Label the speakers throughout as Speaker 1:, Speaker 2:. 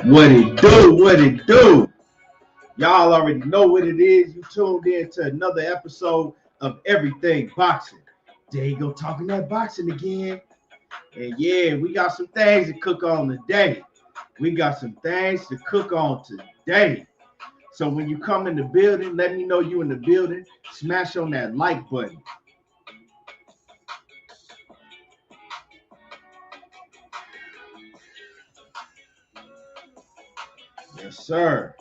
Speaker 1: What it do? What it do? Y'all already know what it is. You tuned in to another episode of Everything Boxing. There you go, talking that boxing again. And yeah, we got some things to cook on today. So when you come in the building, let me know you in the building. Smash on that like button. Yes, sir.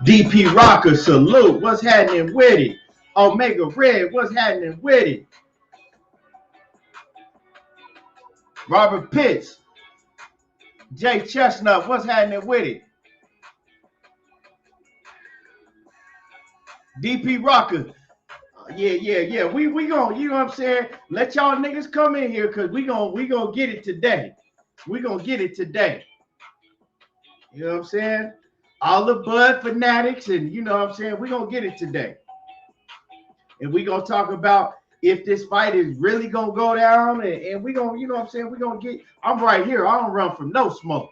Speaker 1: DP Rocker, salute. What's happening with it? Omega Red, what's happening with it? Robert Pitts, Jay Chestnut, what's happening with it? DP Rocker, yeah. We gonna, you know what I'm saying? Let y'all niggas come in here because we gonna get it today. We gonna get it today. You know what I'm saying? All the Bud fanatics, and you know what I'm saying? We gonna get it today. And we gonna talk about if this fight is really gonna go down, and we gonna, you know what I'm saying? We gonna get. I'm right here. I don't run from no smoke.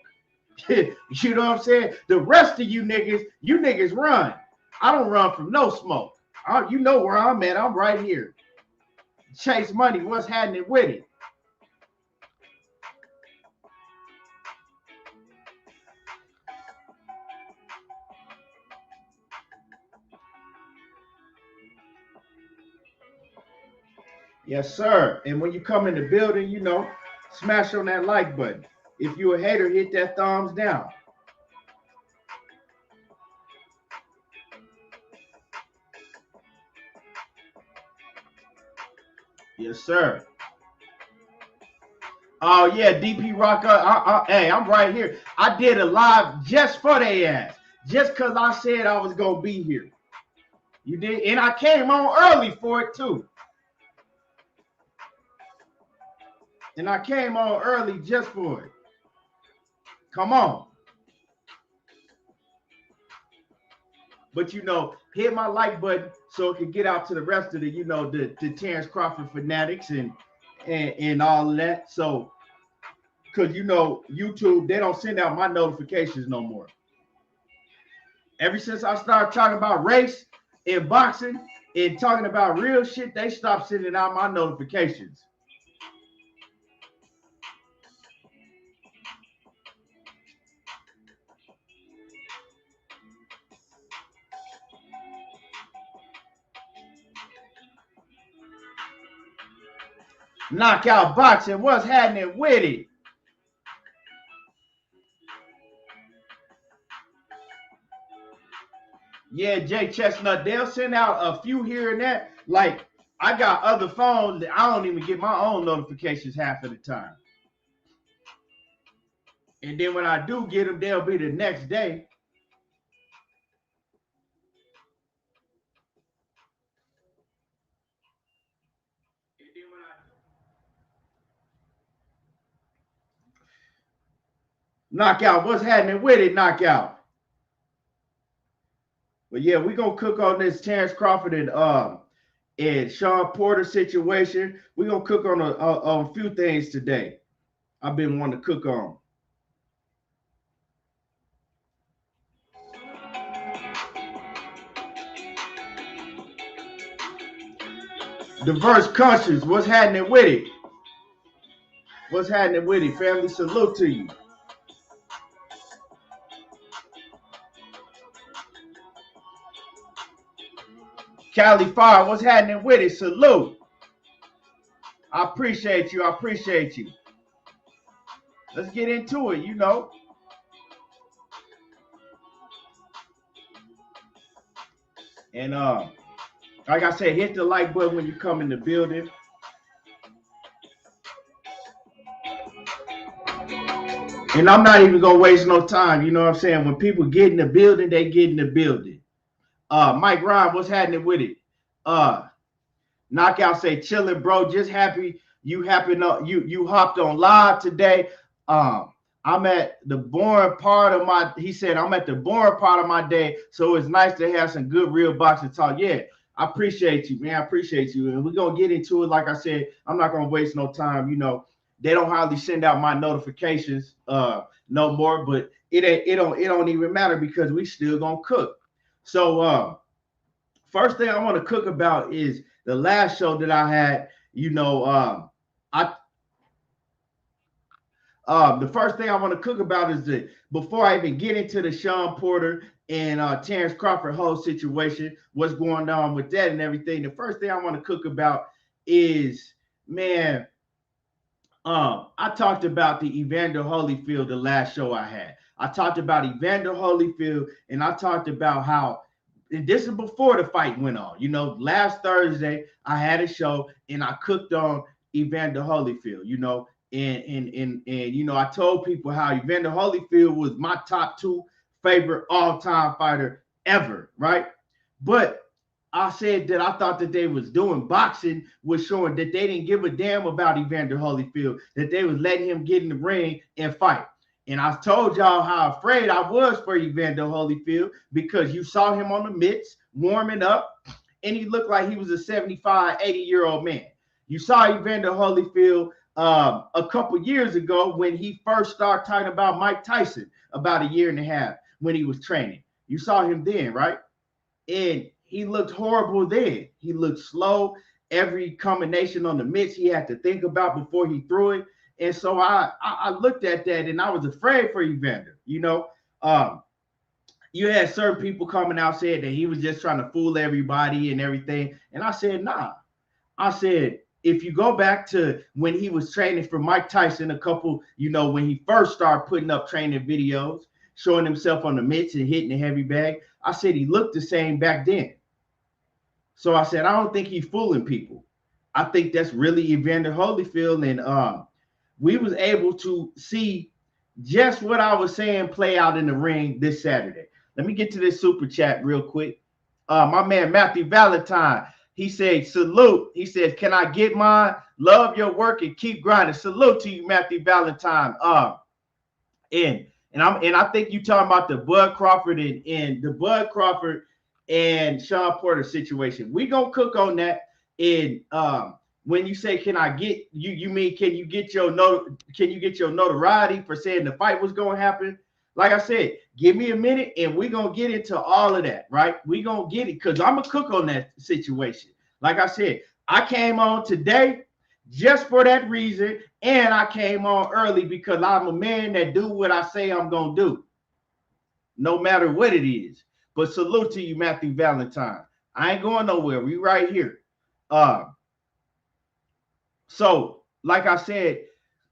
Speaker 1: You know what I'm saying? The rest of you niggas run. I don't run from no smoke. You know where I'm at. I'm right here. Chase Money, what's happening with it? Yes, sir. And when you come in the building, you know, smash on that like button. If you a hater, hit that thumbs down. Yes, sir. Oh, yeah, DP Rocker. Hey, I'm right here. I did a live just for their ass. Just because I said I was going to be here. You did? And I came on early for it, too. And I came on early just for it. Come on. But, you know, hit my like button so it can get out to the rest of the, you know, the Terence Crawford fanatics and all of that. So, because, you know, YouTube, they don't send out my notifications no more. Ever since I started talking about race and boxing and talking about real shit, they stopped sending out my notifications. Knockout Boxing, what's happening with it? Yeah, Jay Chestnut, they'll send out a few here and there. Like, I got other phones that I don't even get my own notifications half of the time. And then when I do get them, they'll be the next day. Knockout, what's happening with it, Knockout? But yeah, we're gonna cook on this Terence Crawford and Shawn Porter situation. We're gonna cook on a few things today. I've been wanting to cook on. Diverse countries, what's happening with it? What's happening with it, family? Salute to you. Cali Fire, what's happening with it? Salute. I appreciate you. Let's get into it, you know. And like I said, hit the like button when you come in the building. And I'm not even gonna waste no time. You know what I'm saying? When people get in the building, they get in the building. Mike Ryan, what's happening with it? Knockout say chilling, bro. Just happy you hopped on live today. I'm at the boring part of my. He said I'm at the boring part of my day, so it's nice to have some good real boxing talk. Yeah, I appreciate you, man. I appreciate you, and we're gonna get into it. Like I said, I'm not gonna waste no time. You know, they don't hardly send out my notifications no more, but it don't even matter because we still gonna cook. So first thing I want to cook about is the last show that I had. You know, I the first thing I want to cook about is that before I even get into the Shawn Porter and Terence Crawford whole situation, what's going on with that and everything. The first thing I want to cook about is, man, I talked about the Evander Holyfield the last show I had. I talked about Evander Holyfield, and I talked about how, and this is before the fight went on. You know, last Thursday I had a show and I cooked on Evander Holyfield. You know, and you know, I told people how Evander Holyfield was my top 2 favorite all-time fighter ever, right? But I said that I thought that they was doing boxing was showing that they didn't give a damn about Evander Holyfield, that they was letting him get in the ring and fight. And I told y'all how afraid I was for Evander Holyfield because you saw him on the mitts warming up and he looked like he was a 75, 80-year-old man. You saw Evander Holyfield a couple years ago when he first started talking about Mike Tyson about a year and a half when he was training. You saw him then, right? And he looked horrible then. He looked slow. Every combination on the mitts he had to think about before he threw it. And so I looked at that and I was afraid for Evander. You know, you had certain people coming out saying that he was just trying to fool everybody and everything. And I said, nah. I said, if you go back to when he was training for Mike Tyson a couple, you know, when he first started putting up training videos, showing himself on the mitts and hitting the heavy bag, I said he looked the same back then. So I said, I don't think he's fooling people. I think that's really Evander Holyfield. And we was able to see just what I was saying play out in the ring this Saturday. Let me get to this super chat real quick. My man, Matthew Valentine, he said, salute. He says, can I get mine? Love your work and keep grinding. Salute to you, Matthew Valentine. And I think you talking about the Bud Crawford and the Bud Crawford and Shawn Porter situation. We gonna cook on that. And when you say, can I get you mean can you get your notoriety for saying the fight was gonna happen? Like I said, give me a minute and we're gonna get into all of that, right? We gonna get it because I'm gonna cook on that situation. Like I said, I came on today just for that reason, and I came on early because I'm a man that do what I say I'm gonna do, no matter what it is. But salute to you, Matthew Valentine. I ain't going nowhere. We right here. So, like I said,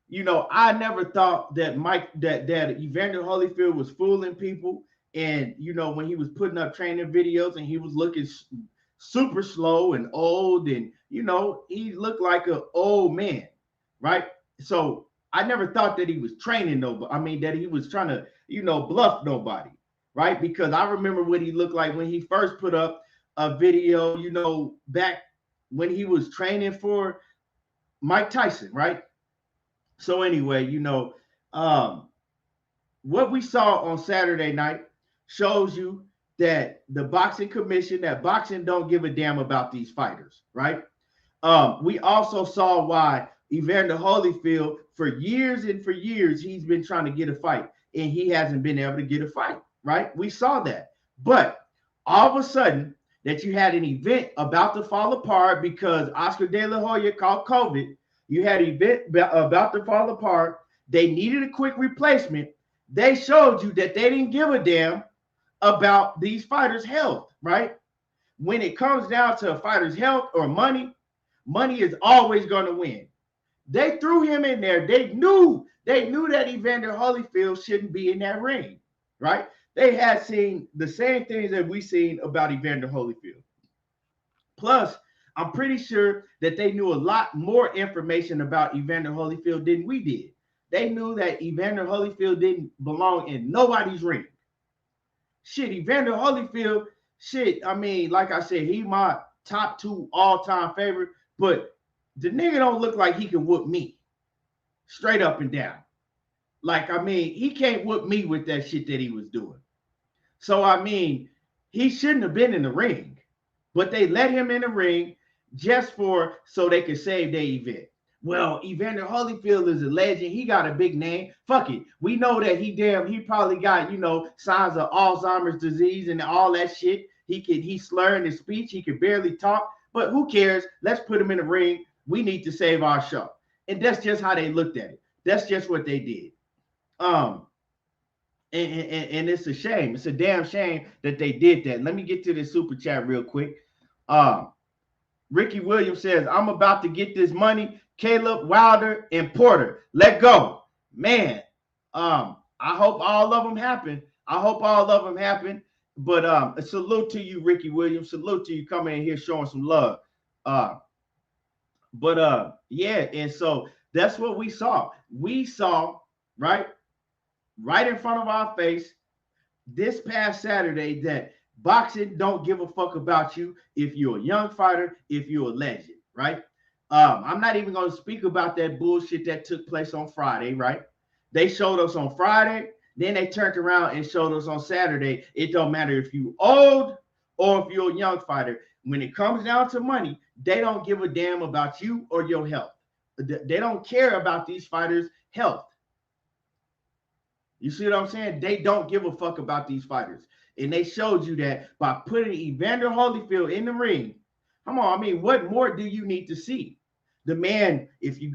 Speaker 1: you know, I never thought that that Evander Holyfield was fooling people. And, you know, when he was putting up training videos and he was looking super slow and old and, you know, he looked like an old man, right? So I never thought that he was training nobody. I mean, that he was trying to, you know, bluff nobody, right? Because I remember what he looked like when he first put up a video, you know, back when he was training for Mike Tyson, right? So anyway, you know, what we saw on Saturday night shows you that the boxing commission, that boxing don't give a damn about these fighters, right? We also saw why Evander Holyfield, for years and for years, he's been trying to get a fight, and he hasn't been able to get a fight, right? We saw that. But all of a sudden, that you had an event about to fall apart because Oscar De La Hoya caught COVID. You had an event about to fall apart. They needed a quick replacement. They showed you that they didn't give a damn about these fighters' health, right? When it comes down to a fighter's health or money, money is always going to win. They threw him in there. They knew that Evander Holyfield shouldn't be in that ring, right? They had seen the same things that we seen about Evander Holyfield. Plus, I'm pretty sure that they knew a lot more information about Evander Holyfield than we did. They knew that Evander Holyfield didn't belong in nobody's ring. Shit, Evander Holyfield, shit, I mean, like I said, he my top 2 all-time favorite, but the nigga don't look like he can whoop me. Straight up and down. Like, I mean, he can't whoop me with that shit that he was doing. So, I mean, he shouldn't have been in the ring. But they let him in the ring just so they could save their event. Well, Evander Holyfield is a legend. He got a big name. Fuck it. We know that he probably got, signs of Alzheimer's disease and all that shit. He's slurring his speech. He can barely talk. But who cares? Let's put him in the ring. We need to save our show. And that's just how they looked at it. That's just what they did. And it's a shame. It's a damn shame that they did that. Let me get to this super chat real quick. Ricky Williams says, I'm about to get this money. Caleb, Wilder, and Porter. Let go. Man, I hope all of them happen. But a salute to you, Ricky Williams. Salute to you coming in here showing some love. Yeah, and so that's what we saw. We saw, right in front of our face this past Saturday that boxing don't give a fuck about you if you're a young fighter, if you're a legend, right? I'm not even going to speak about that bullshit that took place on Friday, right? They showed us on Friday, then they turned around and showed us on Saturday. It don't matter if you're old or if you're a young fighter. When it comes down to money, they don't give a damn about you or your health. They don't care about these fighters' health. You see what I'm saying? They don't give a fuck about these fighters. And they showed you that by putting Evander Holyfield in the ring. Come on, I mean, what more do you need to see? The man,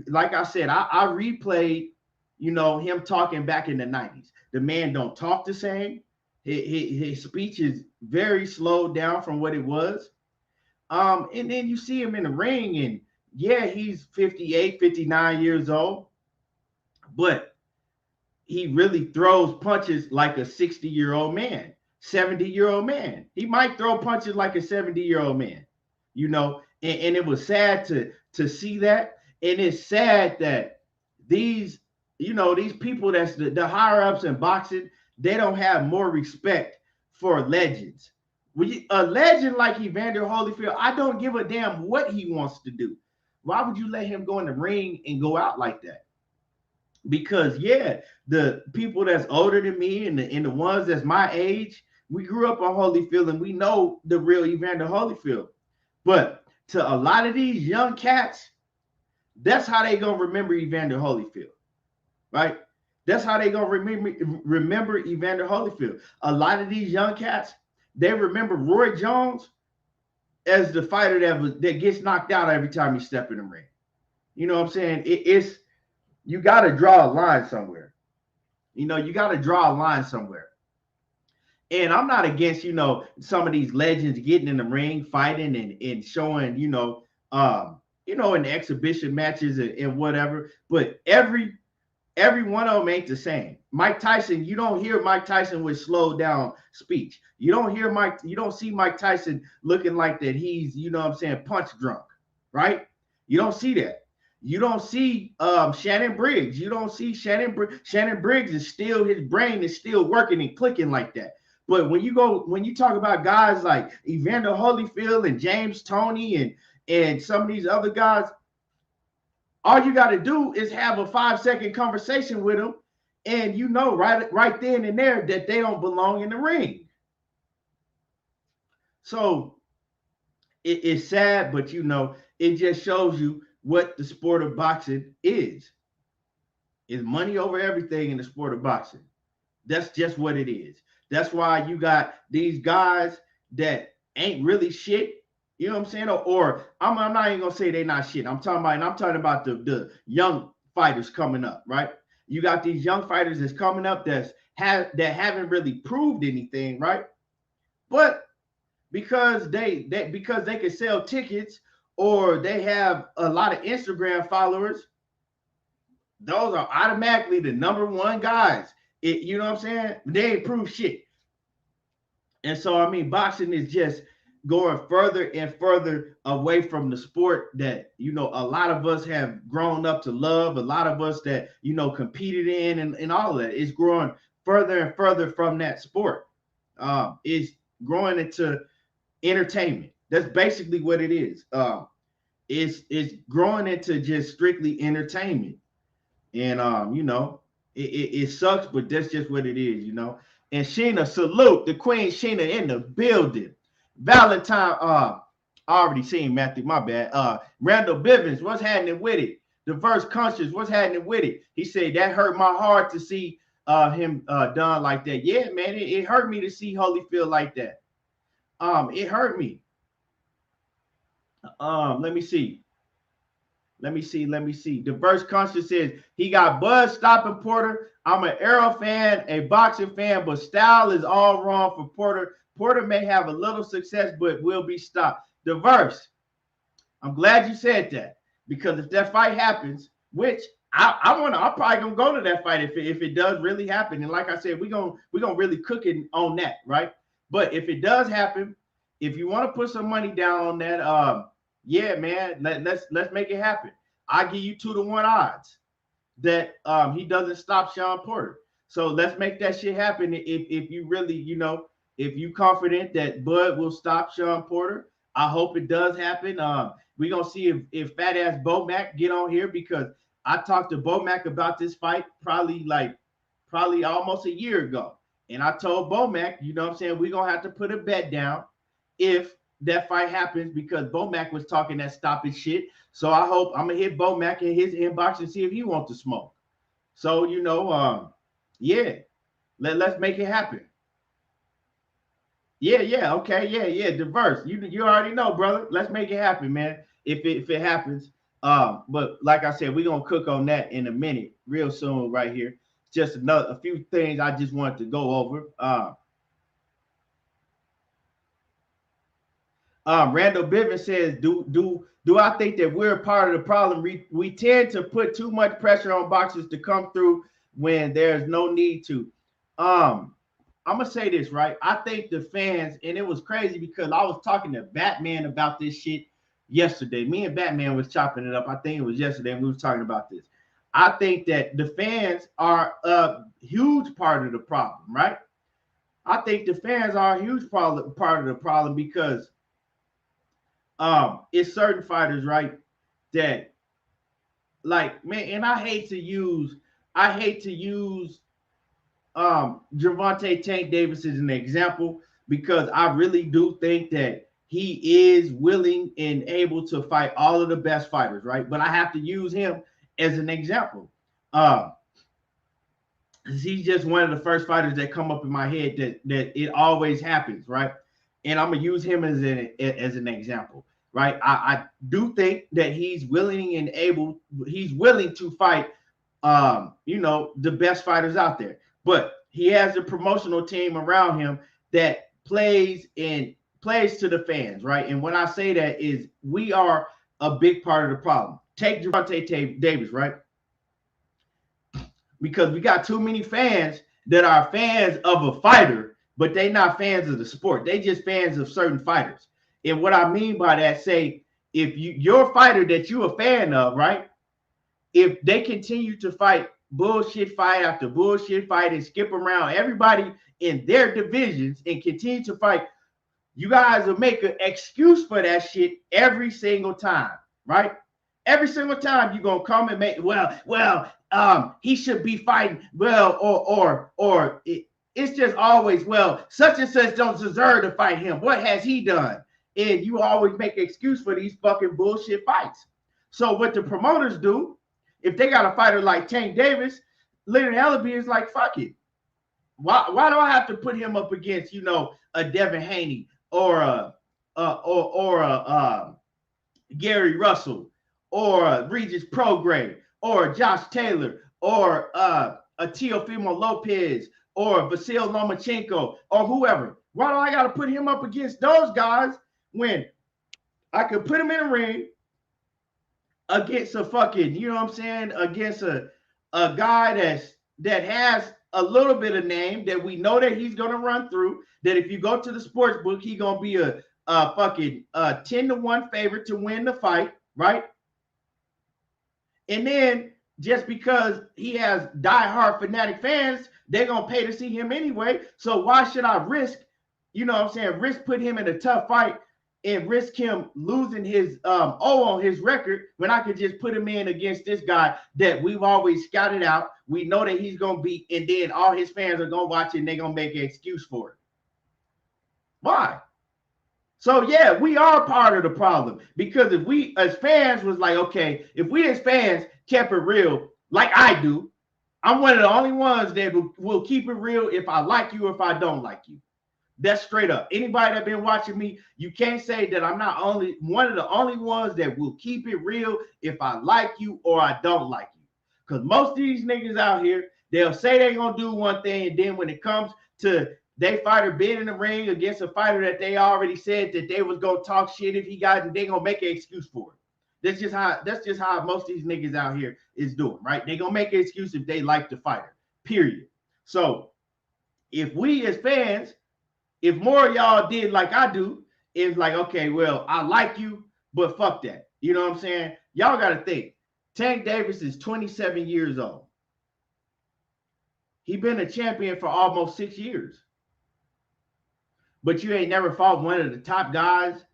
Speaker 1: like I said, I replayed, him talking back in the 90s. The man don't talk the same. His speech is very slowed down from what it was. And then you see him in the ring, and yeah, he's 58, 59 years old, but he really throws punches like a 60-year-old man, 70-year-old man. He might throw punches like a 70-year-old man, and it was sad to see that. And it's sad that these people that's the higher ups in boxing, they don't have more respect for legends. A legend like Evander Holyfield, I don't give a damn what he wants to do. Why would you let him go in the ring and go out like that? Because yeah, the people that's older than me and the ones that's my age, we grew up on Holyfield and we know the real Evander Holyfield. But to a lot of these young cats, that's how they gonna remember Evander Holyfield, right? That's how they gonna remember Evander Holyfield. A lot of these young cats, they remember Roy Jones as the fighter that gets knocked out every time he step in the ring. You know what I'm saying? You got to draw a line somewhere. You got to draw a line somewhere. And I'm not against, some of these legends getting in the ring, fighting and showing, in the exhibition matches and whatever. But every one of them ain't the same. Mike Tyson, you don't hear Mike Tyson with slowed down speech. You don't see Mike Tyson looking like that he's, punch drunk, right? You don't see that. You don't see Shannon Briggs. You don't see Shannon Briggs is still, his brain is still working and clicking like that. But when you talk about guys like Evander Holyfield and James Toney and some of these other guys, all you got to do is have a 5-second conversation with them, and right then and there that they don't belong in the ring. So it's sad, but it just shows you what the sport of boxing is. It's money over everything in the sport of boxing. That's just what it is. That's why you got these guys that ain't really shit. You know what I'm saying? Or I'm not even gonna say they're not shit. I'm talking about the young fighters coming up, right? You got these young fighters that's coming up that haven't really proved anything, right? But because they can sell tickets or they have a lot of Instagram followers, those are automatically the number one guys. You know what I'm saying? They ain't proved shit. And so, I mean, boxing is just, going further and further away from the sport that, you know, a lot of us have grown up to love, a lot of us that, you know, competed in, and all of that. It's growing further and further from that sport. It's growing into entertainment. That's basically what it is. It's growing into just strictly entertainment. And you know, it sucks, but that's just what it is, you know. And Sheena, salute the Queen Sheena in the building. Valentine, I already seen Matthew, my bad. Randall Bivens, what's happening with it? Diverse Conscious, what's happening with it? He said that hurt my heart to see him done like that. Yeah, man, it hurt me to see Holyfield like that. It hurt me. Let me see. Let me see. Diverse Conscious says he got buzz stopping Porter. I'm an Arrow fan, a boxing fan, but style is all wrong for Porter. Porter may have a little success, but will be stopped. Diverse, I'm glad you said that, because if that fight happens, which I'm probably gonna go to that fight if it does really happen. And like I said, we're gonna really cook it on that, right? But if it does happen, if you want to put some money down on that, yeah, man, let's make it happen. I give you 2-1 odds that he doesn't stop Shawn Porter. So let's make that shit happen. If you really, you know, if you confident that Bud will stop Shawn Porter, I hope it does happen. We're gonna see if fat ass Bomac get on here, because I talked to Bomac about this fight probably almost a year ago. And I told Bomac, you know what I'm saying, we're gonna have to put a bet down if that fight happens, because Bomac was talking that stopping shit. So I hope I'm gonna hit Bomac in his inbox and see if he wants to smoke. So, you know, yeah, let's make it happen. Yeah, okay, yeah, diverse. You already know, brother. Let's make it happen, man. If it happens. But like I said, we're gonna cook on that in a minute, real soon, right here. Just a few things I just wanted to go over. Randall Bivens says, do I think that we're part of the problem? We tend to put too much pressure on boxers to come through when there's no need to. I'm gonna say this, right? I think the fans, and it was crazy because I was talking to Batman about this shit yesterday. Me and Batman was chopping it up. I think it was yesterday, and we was talking about this. I think that the fans are a huge part of the problem, right? I think the fans are a huge part of the problem, because it's certain fighters, right, that, like, man, and I hate to use Gervonta Tank Davis as an example, because I really do think that he is willing and able to fight all of the best fighters, right? But I have to use him as an example. He's just one of the first fighters that come up in my head that it always happens, right? And I'm gonna use him as an example, right? I do think that he's willing and able. He's willing to fight, you know, the best fighters out there. But he has a promotional team around him that plays to the fans, right? And when I say that is, we are a big part of the problem. Take Gervonta Davis, right? Because we got too many fans that are fans of a fighter, but they not fans of the sport. They just fans of certain fighters. And what I mean by that, say, if your fighter that you a fan of, right? If they continue to fight bullshit fight after bullshit fight and skip around everybody in their divisions and continue to fight, you guys will make an excuse for that shit every single time, right? Every single time you're gonna come and make, he should be fighting, it's just always, well, such and such don't deserve to fight him. What has he done? And you always make an excuse for these fucking bullshit fights. So what the promoters do, if they got a fighter like Tank Davis, Leonard Ellaby is like, fuck it. Why do I have to put him up against, you know, a Devin Haney or a Gary Russell or a Regis Prograis or Josh Taylor or a Teofimo Lopez or Vasil Lomachenko or whoever? Why do I got to put him up against those guys when I could put him in a ring against a fucking, you know what I'm saying, against a guy that has a little bit of name, that we know that he's going to run through, that if you go to the sports book, he's going to be fucking 10-1 favorite to win the fight, right? And then just because he has diehard fanatic fans, they're gonna pay to see him anyway. So why should I risk, you know what I'm saying, risk put him in a tough fight and risk him losing his O on his record when I could just put him in against this guy that we've always scouted out. We know that he's gonna beat, and then all his fans are gonna watch it and they're gonna make an excuse for it. Why? So yeah, we are part of the problem, because if we as fans was like, okay, if we as fans kept it real like I do, I'm one of the only ones that will keep it real if I like you or if I don't like you. That's straight up. Anybody that been watching me, you can't say that I'm not only one of the only ones that will keep it real if I like you or I don't like you. Because most of these niggas out here, they'll say they're gonna do one thing, and then when it comes to they fighter being in the ring against a fighter that they already said that they was gonna talk shit if he got, and they gonna make an excuse for it. That's just how most of these niggas out here is doing, right? They gonna make an excuse if they like the fighter, period. So if we as fans, if more of y'all did like I do, it's like, okay, well, I like you, but fuck that. You know what I'm saying? Y'all got to think. Tank Davis is 27 years old. He been a champion for almost 6 years. But you ain't never fought one of the top guys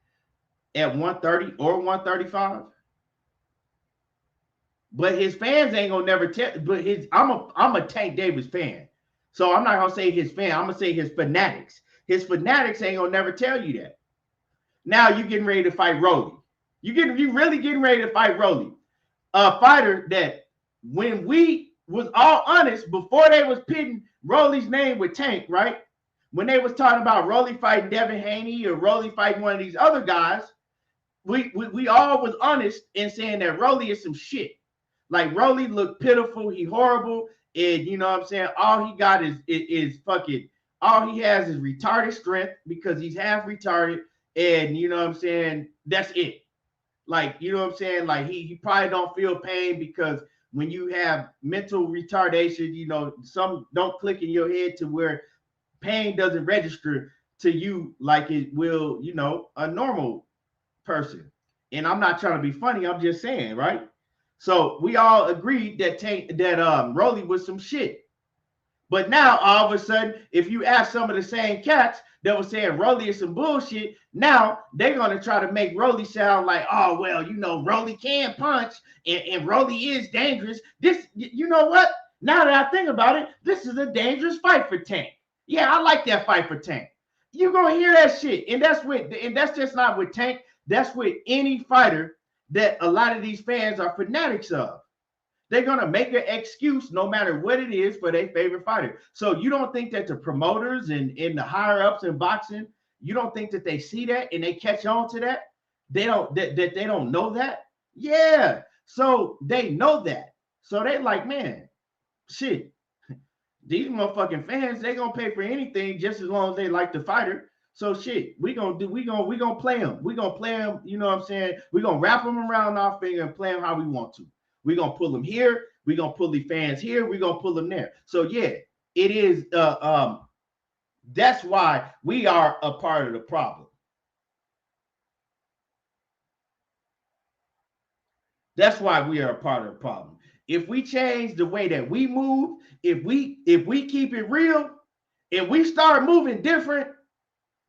Speaker 1: at 130 or 135. But his fans ain't gonna never tell. But I'm a Tank Davis fan. So I'm not gonna say his fan, I'm gonna say his fanatics. His fanatics ain't gonna never tell you that. Now you getting ready to fight Rolly. You really getting ready to fight Rolly. A fighter that when we was all honest, before they was pitting Rolly's name with Tank, right? When they was talking about Rolly fighting Devin Haney or Rolly fighting one of these other guys, we all was honest in saying that Rolly is some shit. Like Rolly looked pitiful, he horrible, and you know what I'm saying? All he got is fucking, all he has is retarded strength because he's half retarded, and you know what I'm saying? That's it. Like, you know what I'm saying? Like he probably don't feel pain because when you have mental retardation, you know, some don't click in your head to where pain doesn't register to you like it will, you know, a normal person. And I'm not trying to be funny, I'm just saying, right? So we all agreed that Rolly was some shit. But now all of a sudden, if you ask some of the same cats that were saying Rolly is some bullshit, now they're gonna try to make Rolly sound like, oh well, you know, Rolly can punch and Rolly is dangerous. This, you know what? Now that I think about it, this is a dangerous fight for Tank. Yeah, I like that fight for Tank. You're gonna hear that shit, and that's just not with Tank. That's with any fighter that a lot of these fans are fanatics of. They're gonna make an excuse no matter what it is for their favorite fighter. So you don't think that the promoters and the higher ups in boxing, you don't think that they see that and they catch on to that? They don't know that? Yeah. So they know that. So they like, man, shit. These motherfucking fans, they gonna pay for anything just as long as they like the fighter. So shit, we gonna play them. We gonna play them, you know what I'm saying? We gonna wrap them around our finger and play them how we want to. We're going to pull them here. We're going to pull the fans here. We're going to pull them there. So, yeah, it is. That's why we are a part of the problem. That's why we are a part of the problem. If we change the way that we move, if we keep it real, if we start moving different,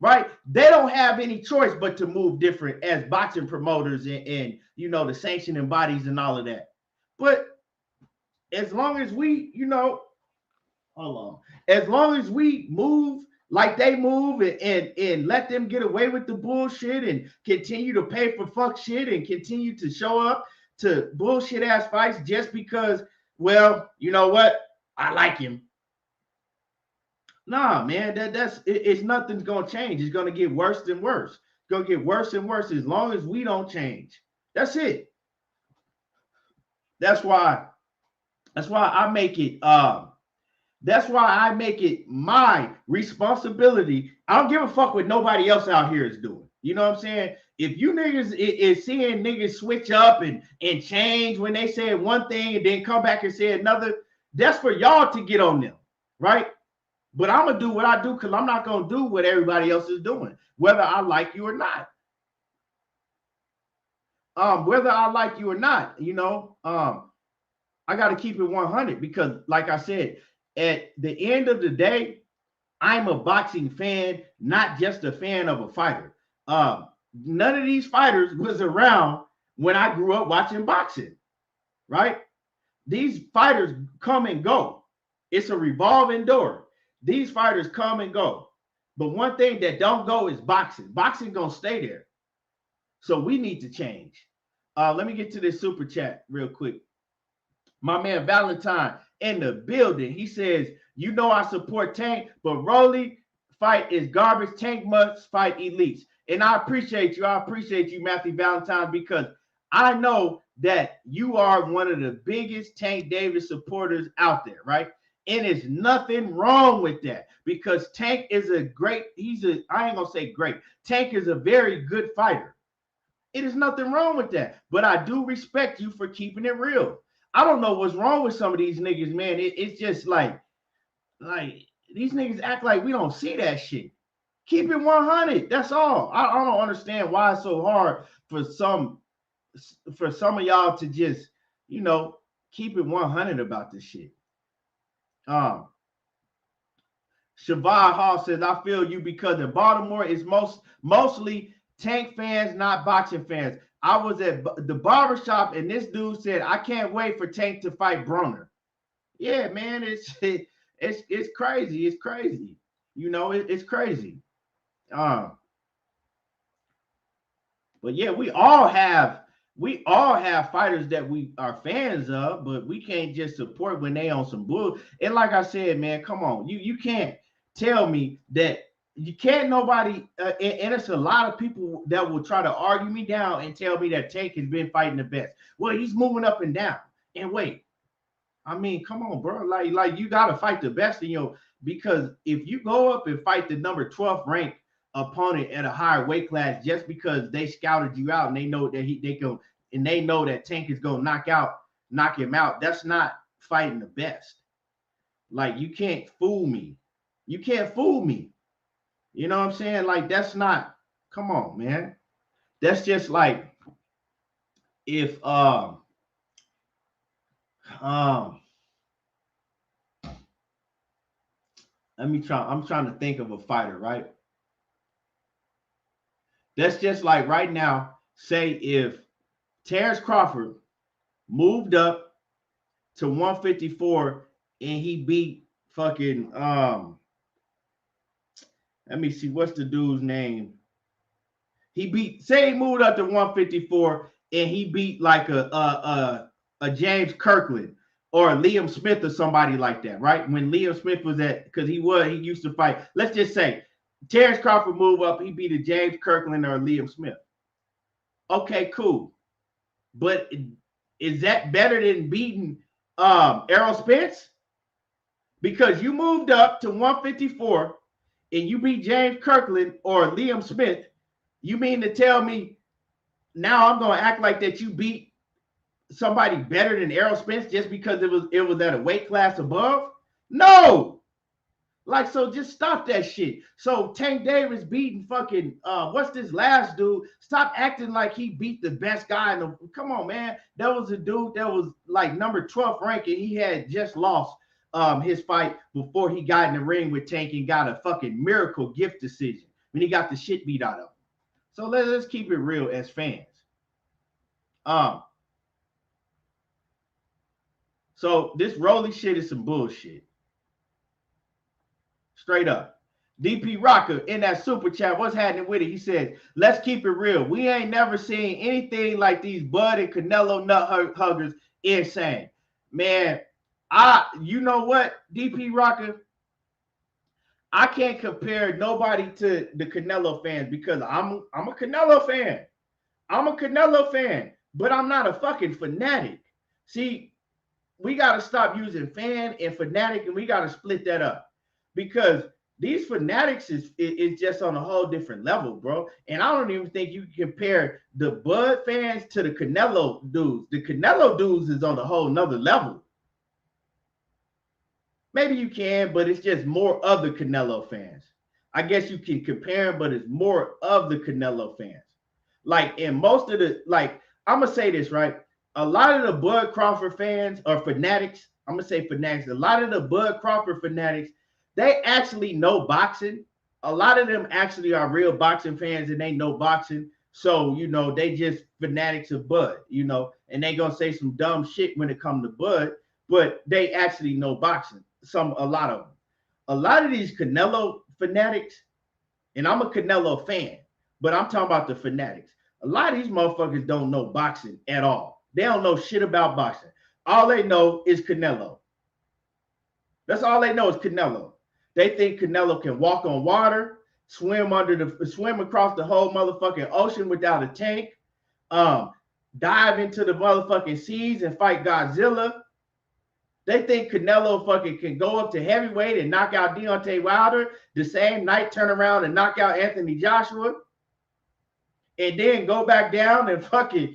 Speaker 1: right? They don't have any choice but to move different as boxing promoters and you know, the sanctioning bodies and all of that. But as long as we, you know, hold on, as long as we move like they move and let them get away with the bullshit and continue to pay for fuck shit and continue to show up to bullshit ass fights just because, well, you know what? I like him. Nah, man, it's nothing's gonna change. It's gonna get worse and worse. It's gonna get worse and worse as long as we don't change. That's it. That's why I make it that's why I make it my responsibility. I don't give a fuck what nobody else out here is doing. You know what I'm saying? If you niggas is seeing niggas switch up and change when they say one thing and then come back and say another, that's for y'all to get on them, right? But I'm gonna do what I do because I'm not gonna do what everybody else is doing, whether I like you or not. Whether I like you or not, you know, I got to keep it 100 because, like I said, at the end of the day, I'm a boxing fan, not just a fan of a fighter. None of these fighters was around when I grew up watching boxing, right? These fighters come and go. It's a revolving door. These fighters come and go. But one thing that don't go is boxing. Boxing gonna stay there. So we need to change. Let me get to this super chat real quick. My man Valentine in the building. He says, you know I support Tank, but Rolly fight is garbage. Tank must fight elites. And I appreciate you. I appreciate you, Matthew Valentine, because I know that you are one of the biggest Tank Davis supporters out there, right? And there's nothing wrong with that because Tank is a great, I ain't gonna say great. Tank is a very good fighter. It is nothing wrong with that. But I do respect you for keeping it real. I don't know what's wrong with some of these niggas, man. It's just like these niggas act like we don't see that shit. Keep it 100. That's all. I don't understand why it's so hard for some of y'all to just, you know, keep it 100 about this shit. Shavai Hall says, I feel you because in Baltimore it's mostly Tank fans, not boxing fans. I was at the barbershop and this dude said, I can't wait for Tank to fight Broner. Yeah, man, it's crazy. It's crazy. You know, it's crazy. But yeah, we all have fighters that we are fans of, but we can't just support when they on some bull. And like I said, man, come on, you can't tell me that you can't nobody. And it's a lot of people that will try to argue me down and tell me that Tank has been fighting the best. Well, he's moving up and down. And wait, I mean, come on, bro. Like you gotta fight the best in your, because if you go up and fight the number 12th ranked opponent at a higher weight class just because they scouted you out and they know that they know that Tank is gonna knock him out, that's not fighting the best. Like you can't fool me. You can't fool me. You know what I'm saying? Like that's not, come on, man. That's just like if let me try. I'm trying to think of a fighter, right? That's just like right now, say if Terence Crawford moved up to 154 and he beat fucking let me see, what's the dude's name? Say he moved up to 154 and he beat like a James Kirkland or Liam Smith or somebody like that, right? When Liam Smith was because he used to fight. Let's just say Terence Crawford moved up, he beat a James Kirkland or Liam Smith. Okay, cool. But is that better than beating Errol Spence? Because you moved up to 154 and you beat James Kirkland or Liam Smith, you mean to tell me now I'm going to act like that you beat somebody better than Errol Spence just because it was at a weight class above? No. Like, so just stop that shit. So Tank Davis beating fucking what's this last dude? Stop acting like he beat the best guy in the, come on, man. That was a dude that was like number 12th rank and he had just lost his fight before he got in the ring with Tank and got a fucking miracle gift decision when he got the shit beat out of him. So let's keep it real as fans. So this Rolly shit is some bullshit. Straight up. DP Rocker in that super chat, what's happening with it? He said, let's keep it real. We ain't never seen anything like these Bud and Canelo nut huggers. Insane. Man, you know what, DP Rocker? I can't compare nobody to the Canelo fans because I'm a Canelo fan. I'm a Canelo fan, but I'm not a fucking fanatic. See, we got to stop using fan and fanatic and we got to split that up because these fanatics is just on a whole different level, bro. And I don't even think you can compare the Bud fans to the Canelo dudes. The Canelo dudes is on a whole nother level. Maybe you can, but it's just more of the Canelo fans. I guess you can compare them, but it's more of the Canelo fans. Like, in most of the, like, I'm going to say this, right? A lot of the Bud Crawford fans or fanatics, I'm going to say fanatics, a lot of the Bud Crawford fanatics, they actually know boxing. A lot of them actually are real boxing fans and they know boxing. So, you know, they just fanatics of Bud, you know, and they going to say some dumb shit when it comes to Bud, but they actually know boxing. A lot of them. A lot of these Canelo fanatics, and I'm a Canelo fan, but I'm talking about the fanatics. A lot of these motherfuckers don't know boxing at all. They don't know shit about boxing. All they know is Canelo. That's all they know is Canelo. They think Canelo can walk on water, swim across the whole motherfucking ocean without a tank, dive into the motherfucking seas and fight Godzilla. They think Canelo fucking can go up to heavyweight and knock out Deontay Wilder the same night, turn around and knock out Anthony Joshua, and then go back down and fucking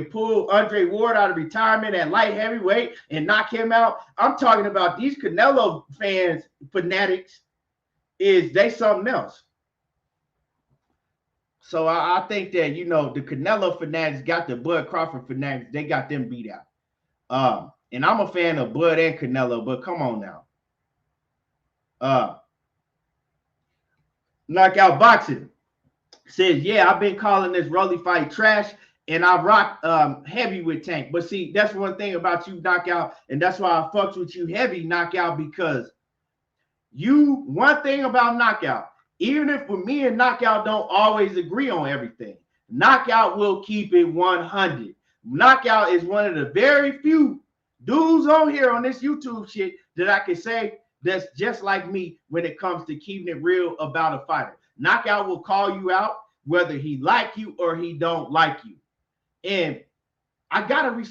Speaker 1: pull Andre Ward out of retirement at light heavyweight and knock him out. I'm talking about these Canelo fans, fanatics, is they something else. So I think that, you know, the Canelo fanatics got the Bud Crawford fanatics, they got them beat out. And I'm a fan of Bud and Canelo, but come on now. Knockout Boxing says, yeah, I've been calling this Rolly fight trash, and I rock heavy with Tank. But see, that's one thing about you, Knockout, and that's why I fucks with you heavy, Knockout, because one thing about Knockout, even if me and Knockout don't always agree on everything, Knockout will keep it 100. Knockout is one of the very few dudes on here on this YouTube shit that I can say that's just like me when it comes to keeping it real about a fighter. Knockout will call you out whether he like you or he don't like you. And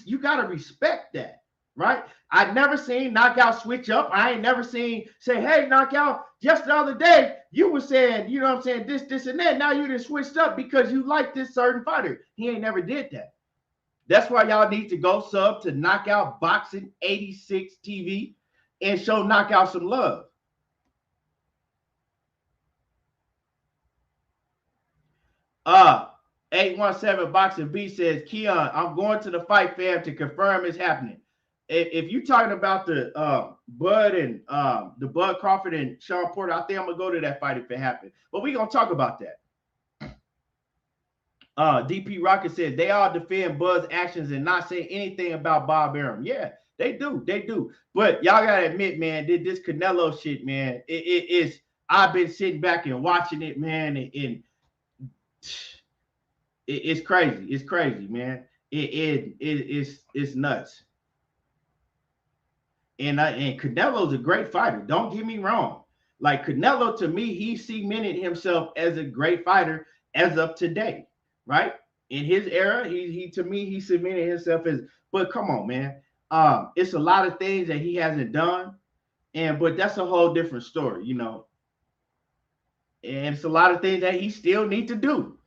Speaker 1: you gotta respect that, right? I've never seen Knockout switch up. I ain't never seen say, hey, Knockout, just the other day, you were saying, you know what I'm saying, this, and that. Now you just switched up because you like this certain fighter. He ain't never did that. That's why y'all need to go sub to Knockout Boxing 86 TV and show Knockout some love. Uh, 817 Boxing B says, Keon, I'm going to the fight, fam, to confirm it's happening. If you're talking about the Bud and the Bud Crawford and Shawn Porter, I think I'm gonna go to that fight if it happens. But we're gonna talk about that. DP Rocket says they all defend Bud's actions and not say anything about Bob Arum. Yeah, they do. But y'all gotta admit, man, this Canelo shit, man, it's I've been sitting back and watching it, man, and it's crazy. It's crazy, man. It's nuts. And Canelo's a great fighter. Don't get me wrong. Like Canelo, to me, he cemented himself as a great fighter as of today, right? In his era, he to me, he cemented himself as. But come on, man. It's a lot of things that he hasn't done, but that's a whole different story, you know. And it's a lot of things that he still needs to do.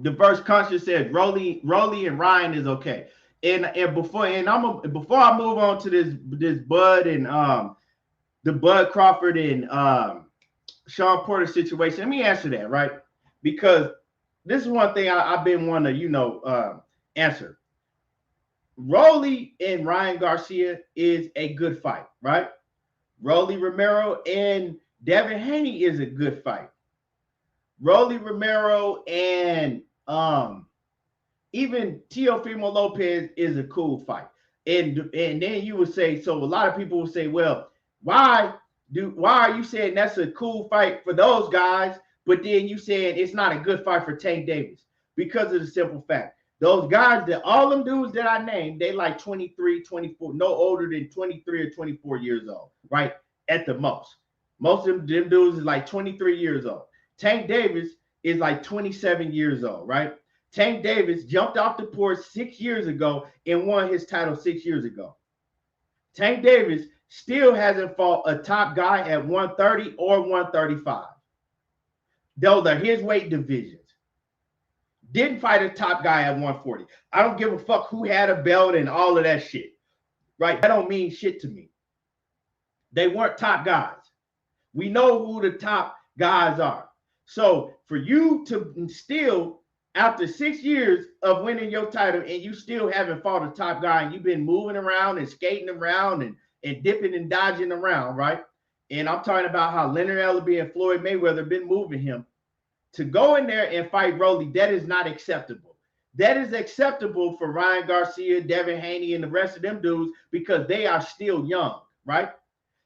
Speaker 1: Diverse Conscious said Rolly and Ryan is okay. And before I move on to this Bud and the Bud Crawford and Shawn Porter situation, let me answer that, right? Because this is one thing I've been wanting to, you know, answer. Rolly and Ryan Garcia is a good fight, right? Rolly Romero and Devin Haney is a good fight. Rolly Romero and even Teofimo Lopez is a cool fight. And then you would say, so a lot of people will say, well, why are you saying that's a cool fight for those guys, but then you saying it's not a good fight for Tank Davis? Because of the simple fact, those guys, that all them dudes that I named, they like 23, 24, no older than 23 or 24 years old, right? At the most. Most of them dudes is like 23 years old. Tank Davis is like 27 years old, right? Tank Davis jumped off the porch 6 years ago and won his title 6 years ago. Tank Davis still hasn't fought a top guy at 130 or 135. Those are his weight divisions. Didn't fight a top guy at 140. I don't give a fuck who had a belt and all of that shit. Right? That don't mean shit to me. They weren't top guys. We know who the top guys are. So for you to still, after 6 years of winning your title, and you still haven't fought a top guy, and you've been moving around and skating around and dipping and dodging around, right? And I'm talking about how Leonard Ellerbe and Floyd Mayweather been moving him. To go in there and fight Rolly, that is not acceptable. That is acceptable for Ryan Garcia, Devin Haney, and the rest of them dudes because they are still young, right?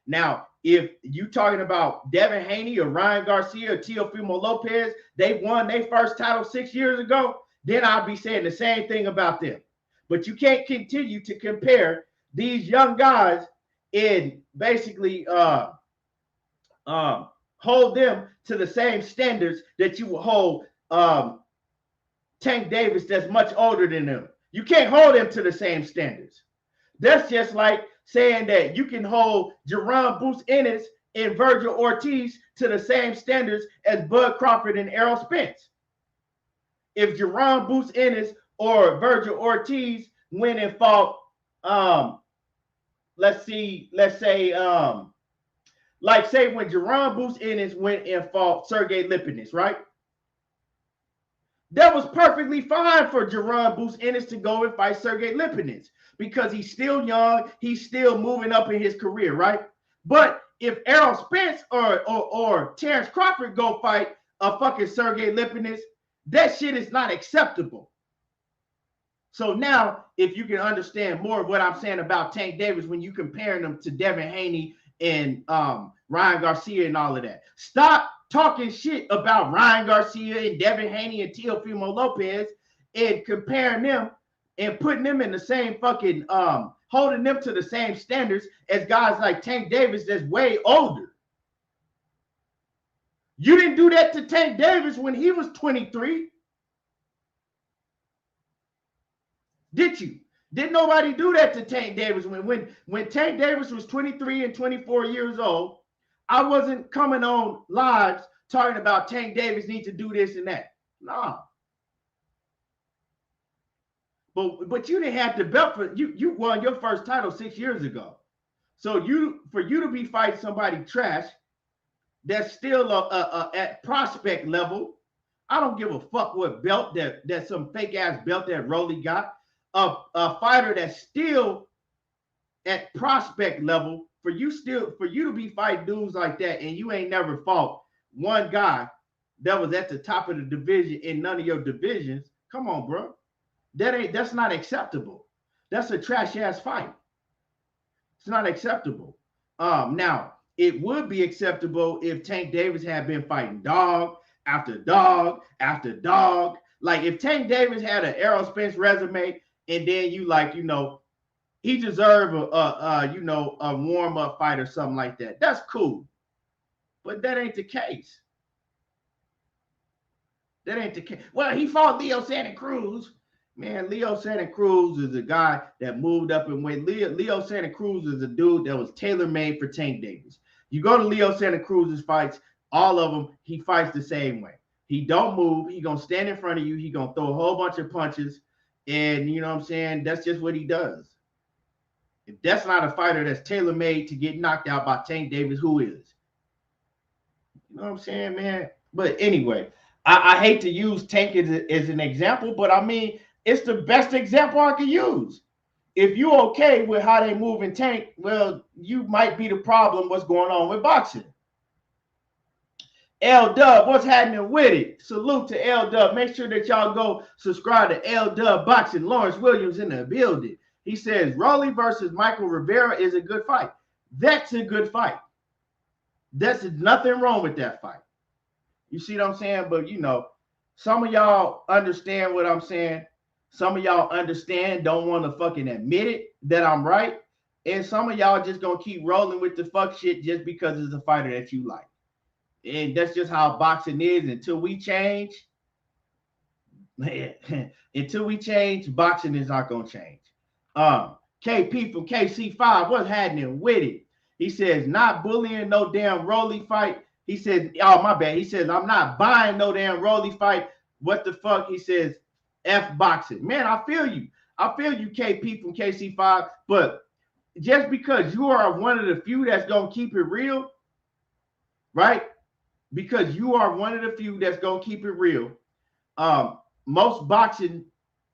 Speaker 1: Now, if you talking about Devin Haney or Ryan Garcia or Teofimo Lopez, they won their first title 6 years ago, then I'll be saying the same thing about them. But you can't continue to compare these young guys and basically hold them to the same standards that you will hold Tank Davis that's much older than them. You can't hold them to the same standards. That's just like saying that you can hold Jerron Bruce Ennis and Virgil Ortiz to the same standards as Bud Crawford and Errol Spence. If Jerron Bruce Ennis or Virgil Ortiz went and fought, let's say when Jerron Bruce Ennis went and fought Sergey Lipinets, right? That was perfectly fine for Jerron Bruce Ennis to go and fight Sergey Lipinets because he's still young, he's still moving up in his career, right? But if Errol Spence or Terence Crawford go fight a fucking Sergey Lipinets, that shit is not acceptable. So now, if you can understand more of what I'm saying about Tank Davis when you comparing them to Devin Haney and Ryan Garcia and all of that. Stop talking shit about Ryan Garcia and Devin Haney and Teofimo Lopez and comparing them and putting them in the same fucking holding them to the same standards as guys like Tank Davis that's way older. You didn't do that to Tank Davis when he was 23. Did you? Did nobody do that to Tank Davis when Tank Davis was 23 and 24 years old? I wasn't coming on lives talking about Tank Davis needs to do this and that. No. But you didn't have the belt for you won your first title 6 years ago. So for you to be fighting somebody trash that's still at prospect level, I don't give a fuck what belt that some fake ass belt that Rolly got. A fighter that's still at prospect level, for you to be fighting dudes like that and you ain't never fought one guy that was at the top of the division in none of your divisions. Come on, bro. That's not acceptable. That's a trash ass fight. It's not acceptable. Now it would be acceptable if Tank Davis had been fighting dog after dog after dog. Like if Tank Davis had an Errol Spence resume, and then he deserved a warm-up fight or something like that. That's cool. But that ain't the case. That ain't the case. Well, he fought Leo Santa Cruz. Man, Leo Santa Cruz is a guy that moved up and went. Leo Santa Cruz is a dude that was tailor-made for Tank Davis. You go to Leo Santa Cruz's fights, all of them, he fights the same way. He don't move. He going to stand in front of you. He going to throw a whole bunch of punches. And you know what I'm saying? That's just what he does. If that's not a fighter that's tailor-made to get knocked out by Tank Davis, who is? You know what I'm saying, man? But anyway, I hate to use Tank as an example, but I mean, it's the best example I can use. If you're okay with how they move in Tank, well, you might be the problem what's going on with boxing. L-Dub, what's happening with it? Salute to L-Dub. Make sure that y'all go subscribe to L-Dub Boxing. Lawrence Williams in the building. He says, Rolly versus Michael Rivera is a good fight. That's a good fight. There's nothing wrong with that fight. You see what I'm saying? But, some of y'all understand what I'm saying. Some of y'all understand, don't want to fucking admit it that I'm right. And some of y'all just going to keep rolling with the fuck shit just because it's a fighter that you like. And that's just how boxing is until we change. Until we change, boxing is not going to change. KP from KC5, what's happening with it? He says, not bullying no damn Rolly fight. He says, oh, my bad. He says, I'm not buying no damn Rolly fight. what the fuck? He says, F boxing. Man, I feel you. I feel you, KP from KC5. But just because you are one of the few that's going to keep it real, right? Because you are one of the few that's going to keep it real. Most of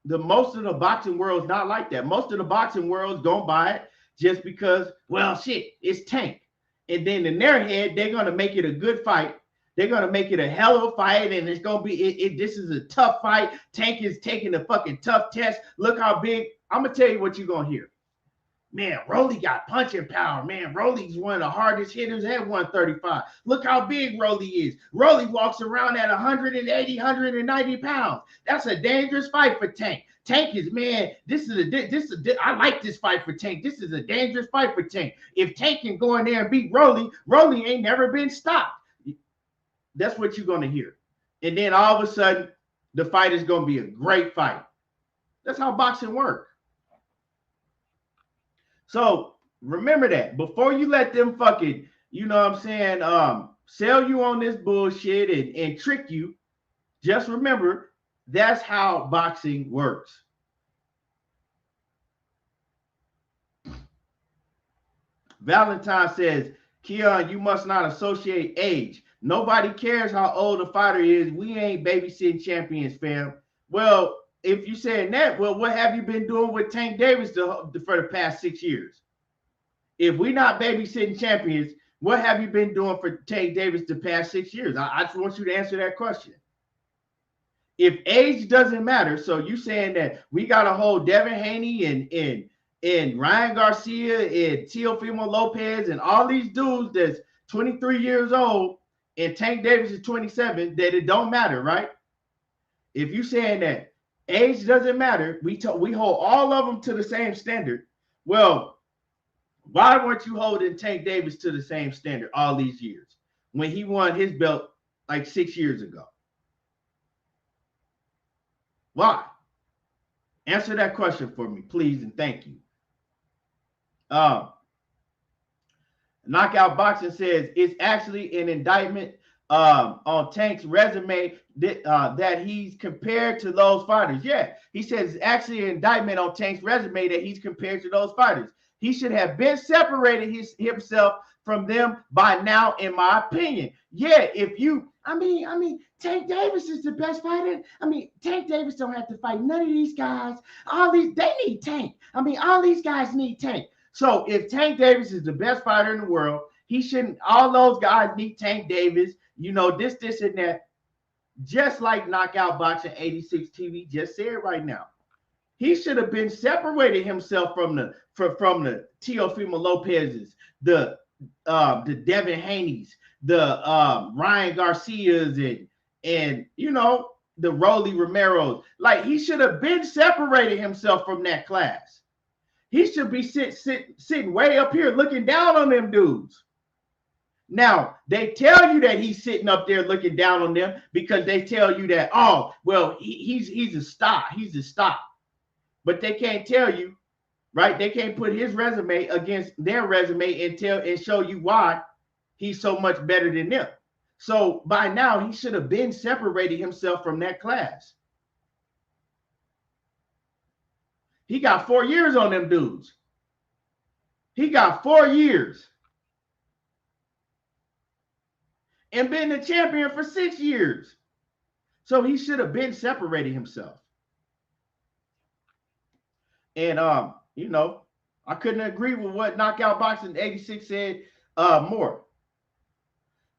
Speaker 1: the boxing world is not like that. Most of the boxing world is going to buy it just because, well, shit, it's Tank. And then in their head, they're going to make it a good fight. They're going to make it a hell of a fight, and it's going to be, this is a tough fight. Tank is taking a fucking tough test. Look how big. I'm going to tell you what you're going to hear. Man, Rolly got punching power. Man, Rolly's one of the hardest hitters at 135. Look how big Rolly is. Rolly walks around at 180, 190 pounds. That's a dangerous fight for Tank. Tank is, man, I like this fight for Tank. This is a dangerous fight for Tank. If Tank can go in there and beat Rolly, Rolly ain't never been stopped. That's what you're going to hear. And then all of a sudden, the fight is going to be a great fight. That's how boxing works. So remember that before you let them fucking, you know what I'm saying, sell you on this bullshit and trick you, just remember that's how boxing works. Valentine says, Keon, you must not associate age. Nobody cares how old a fighter is. We ain't babysitting champions, fam. Well, if you saying that, well, what have you been doing with Tank Davis for the past 6 years? If we're not babysitting champions, what have you been doing for Tank Davis the past 6 years? I just want you to answer that question. If age doesn't matter, so you saying that we got to hold Devin Haney and Ryan Garcia and Teofimo Lopez and all these dudes that's 23 years old and Tank Davis is 27, that it don't matter, right? If you saying that age doesn't matter, we hold all of them to the same standard. Well, why weren't you holding Tank Davis to the same standard all these years when he won his belt like 6 years ago? Why? Answer that question for me, please, and thank you. Knockout Boxing says it's actually an indictment on Tank's resume that he's compared to those fighters. Yeah, he says it's actually an indictment on Tank's resume that he's compared to those fighters. He should have been separated himself from them by now, in my opinion. Yeah, if you, I mean, Tank Davis is the best fighter. I mean, Tank Davis don't have to fight none of these guys. They need Tank. I mean, all these guys need Tank. So if Tank Davis is the best fighter in the world, he shouldn't, all those guys need Tank Davis, you know, this, and that. Just like Knockout Boxing 86 TV just said right now. He should have been separated himself from the Teofimo Lopez's, the Devin Haney's, the Ryan Garcia's, and you know, the Rolly Romero's. Like, he should have been separated himself from that class. He should be sitting way up here looking down on them dudes. Now, they tell you that he's sitting up there looking down on them because they tell you that, oh, well, he's a star. He's a star. But they can't tell you, right? They can't put his resume against their resume and show you why he's so much better than them. So by now, he should have been separating himself from that class. He got 4 years on them dudes. He got 4 years. And been the champion for 6 years. So he should have been separating himself. And, you know, I couldn't agree with what Knockout Boxing 86 said more.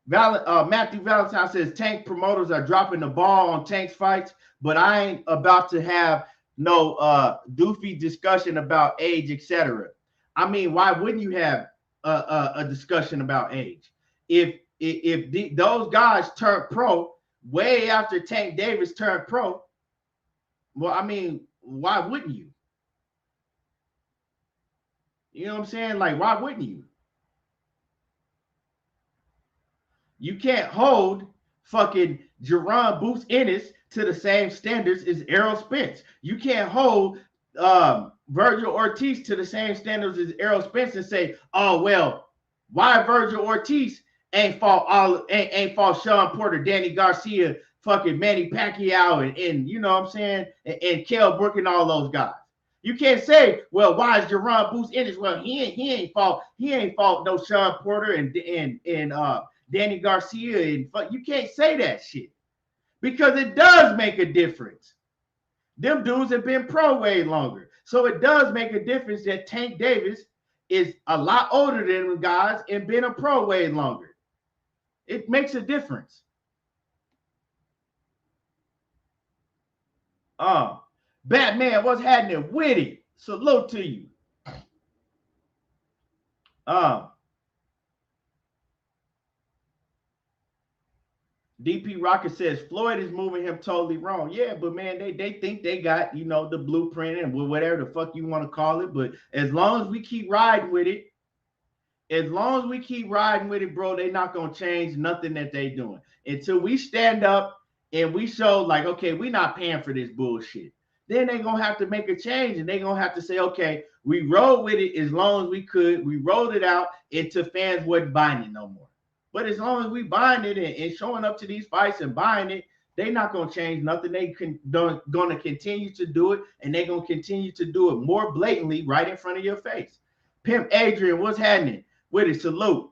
Speaker 1: Matthew Valentine says Tank promoters are dropping the ball on Tank's fights, but I ain't about to have no doofy discussion about age, etc. I mean, why wouldn't you have a discussion about age? If those guys turned pro way after Tank Davis turned pro, well, I mean, why wouldn't you? You know what I'm saying? Like, why wouldn't you? You can't hold fucking Jerron Boots Ennis to the same standards as Errol Spence. You can't hold Virgil Ortiz to the same standards as Errol Spence and say, oh, well, why Virgil Ortiz ain't fought Shawn Porter, Danny Garcia, fucking Manny Pacquiao and you know what I'm saying, and Kell Brook and all those guys. You can't say, well, why is Jerron Booth in this? Well, he ain't fault no Shawn Porter and Danny Garcia and you can't say that shit because it does make a difference. Them dudes have been pro way longer, so it does make a difference that Tank Davis is a lot older than them guys and been a pro way longer. It makes a difference. Batman, what's happening with it? Salute to you. DP Rocket says Floyd is moving him totally wrong. Yeah, but man, they think they got, you know, the blueprint and whatever the fuck you want to call it. But as long as we keep riding with it, bro, they not gonna change nothing that they doing until we stand up and we show like, okay, we not paying for this bullshit. Then they gonna have to make a change and they gonna have to say, okay, we rode with it as long as we could. We rolled it out until fans wasn't buying it no more. But as long as we buying it and showing up to these fights and buying it, they not gonna change nothing. They gonna continue to do it, and they gonna continue to do it more blatantly right in front of your face. Pimp Adrian, what's happening with it? Salute.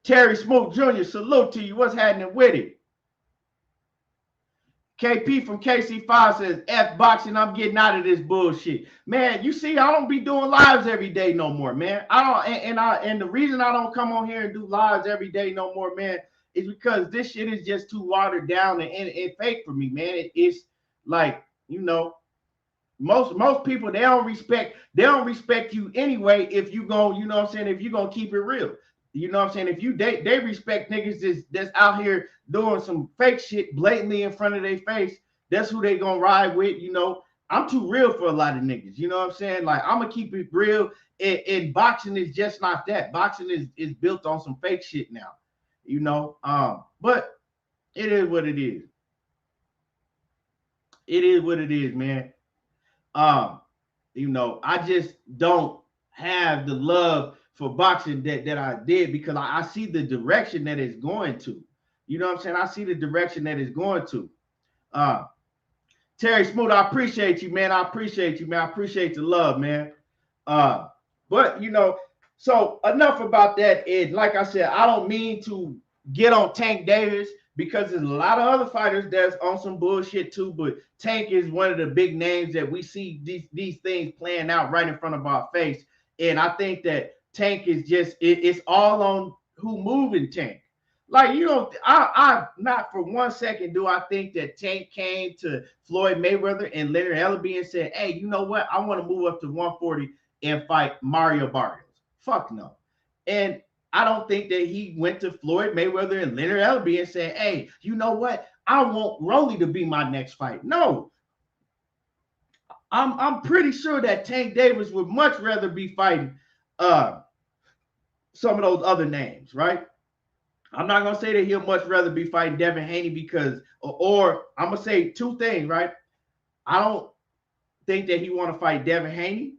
Speaker 1: Terry Smoke Jr., salute to you. What's happening with it? KP from KC5 says, F boxing, I'm getting out of this bullshit. Man, you see, I don't be doing lives every day no more, man. And the reason I don't come on here and do lives every day no more, man, is because this shit is just too watered down and fake for me, man. It's like, you know, most people, they don't respect you anyway if you go, you know what I'm saying, if you gonna keep it real. You know what I'm saying? If you they respect niggas that's out here doing some fake shit blatantly in front of their face, that's who they gonna ride with. You know, I'm too real for a lot of niggas. You know what I'm saying? Like, I'm gonna keep it real. And boxing is just not that. Boxing is built on some fake shit now. You know, but it is what it is. It is what it is, man. You know, I just don't have the love for boxing that I did because I see the direction that it's going to. You know what I'm saying? I see the direction that it's going to. Terry Smoot, I appreciate you, man. I appreciate you, man. I appreciate the love, man. But, you know, so enough about that. And like I said, I don't mean to get on Tank Davis because there's a lot of other fighters that's on some bullshit too. But Tank is one of the big names that we see these things playing out right in front of our face. And I think that Tank is just, it's all on who moving Tank. Like, you know, I not for 1 second do I think that Tank came to Floyd Mayweather and Leonard Ellerbe and said, hey, you know what? I want to move up to 140 and fight Mario Barrios. Fuck no. And I don't think that he went to Floyd Mayweather and Leonard Ellerbe and said, hey, you know what? I want Rolly to be my next fight. No. I'm pretty sure that Tank Davis would much rather be fighting some of those other names, right? I'm not gonna say that he'll much rather be fighting Devin Haney because, or I'm gonna say two things, right? I don't think that he want to fight Devin Haney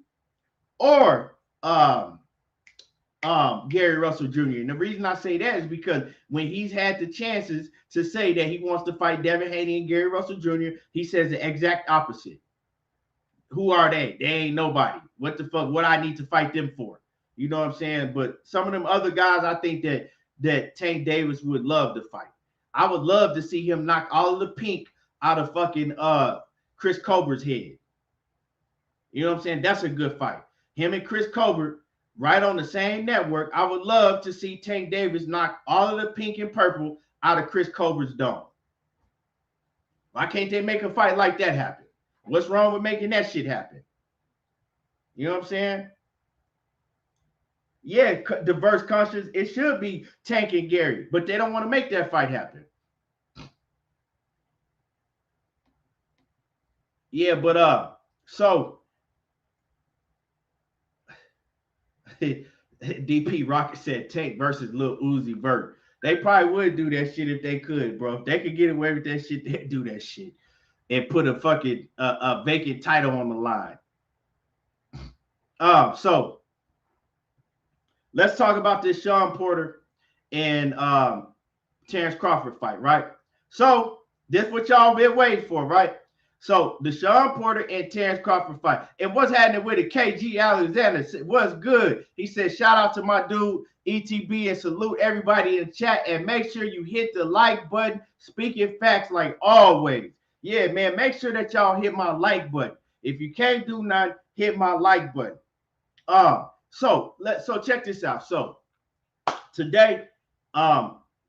Speaker 1: or Gary Russell Jr. And the reason I say that is because when he's had the chances to say that he wants to fight Devin Haney and Gary Russell Jr., he says the exact opposite. Who are they? They ain't nobody. What the fuck? What I need to fight them for? You know what I'm saying? But some of them other guys, I think that Tank Davis would love to fight. I would love to see him knock all of the pink out of fucking Chris Colbert's head. You know what I'm saying? That's a good fight. Him and Chris Colbert right on the same network. I would love to see Tank Davis knock all of the pink and purple out of Chris Colbert's dome. Why can't they make a fight like that happen? What's wrong with making that shit happen? You know what I'm saying? Yeah, diverse conscience. It should be Tank and Gary, but they don't want to make that fight happen. Yeah, but so DP Rocket said Tank versus Lil Uzi Vert. They probably would do that shit if they could, bro. If they could get away with that shit, they'd do that shit and put a fucking a vacant title on the line. So let's talk about this Shawn Porter and Terence Crawford fight, right? So this what y'all been waiting for, right? So the Shawn Porter and Terence Crawford fight. And what's happening with it? KG Alexander was good. He said, shout out to my dude ETB and salute everybody in the chat. And make sure you hit the like button. Speaking facts like always. Yeah, man, make sure that y'all hit my like button. If you can't do nothing, hit my like button. So check this out. So today,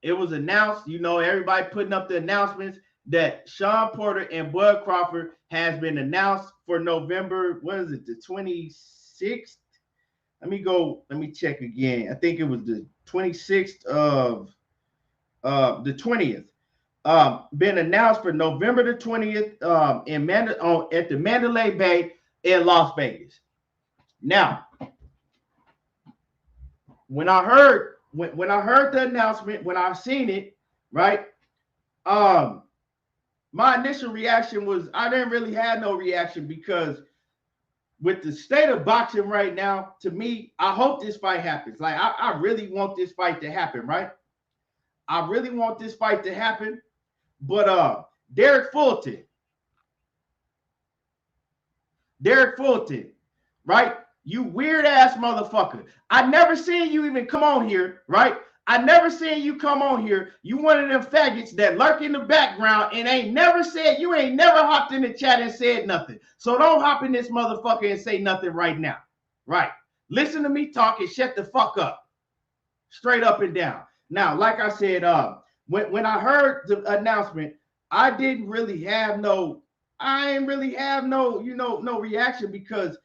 Speaker 1: it was announced, you know, everybody putting up the announcements that Shawn Porter and Bud Crawford has been announced for November, what is it, the 26th? Let me check again. I think it was the 26th of the 20th. Been announced for November the 20th at the Mandalay Bay in Las Vegas. Now, when I heard the announcement, when I seen it, right? My initial reaction was I didn't really have no reaction because with the state of boxing right now, to me, I hope this fight happens. Like I really want this fight to happen, right? I really want this fight to happen. But Derek Fulton, right? You weird ass motherfucker. I never seen you even come on here, right? I never seen you come on here. You one of them faggots that lurk in the background and ain't never hopped in the chat and said nothing. So don't hop in this motherfucker and say nothing right now. Right? Listen to me talk and shut the fuck up. Straight up and down. Now, like I said, when I heard the announcement, I ain't really have no reaction because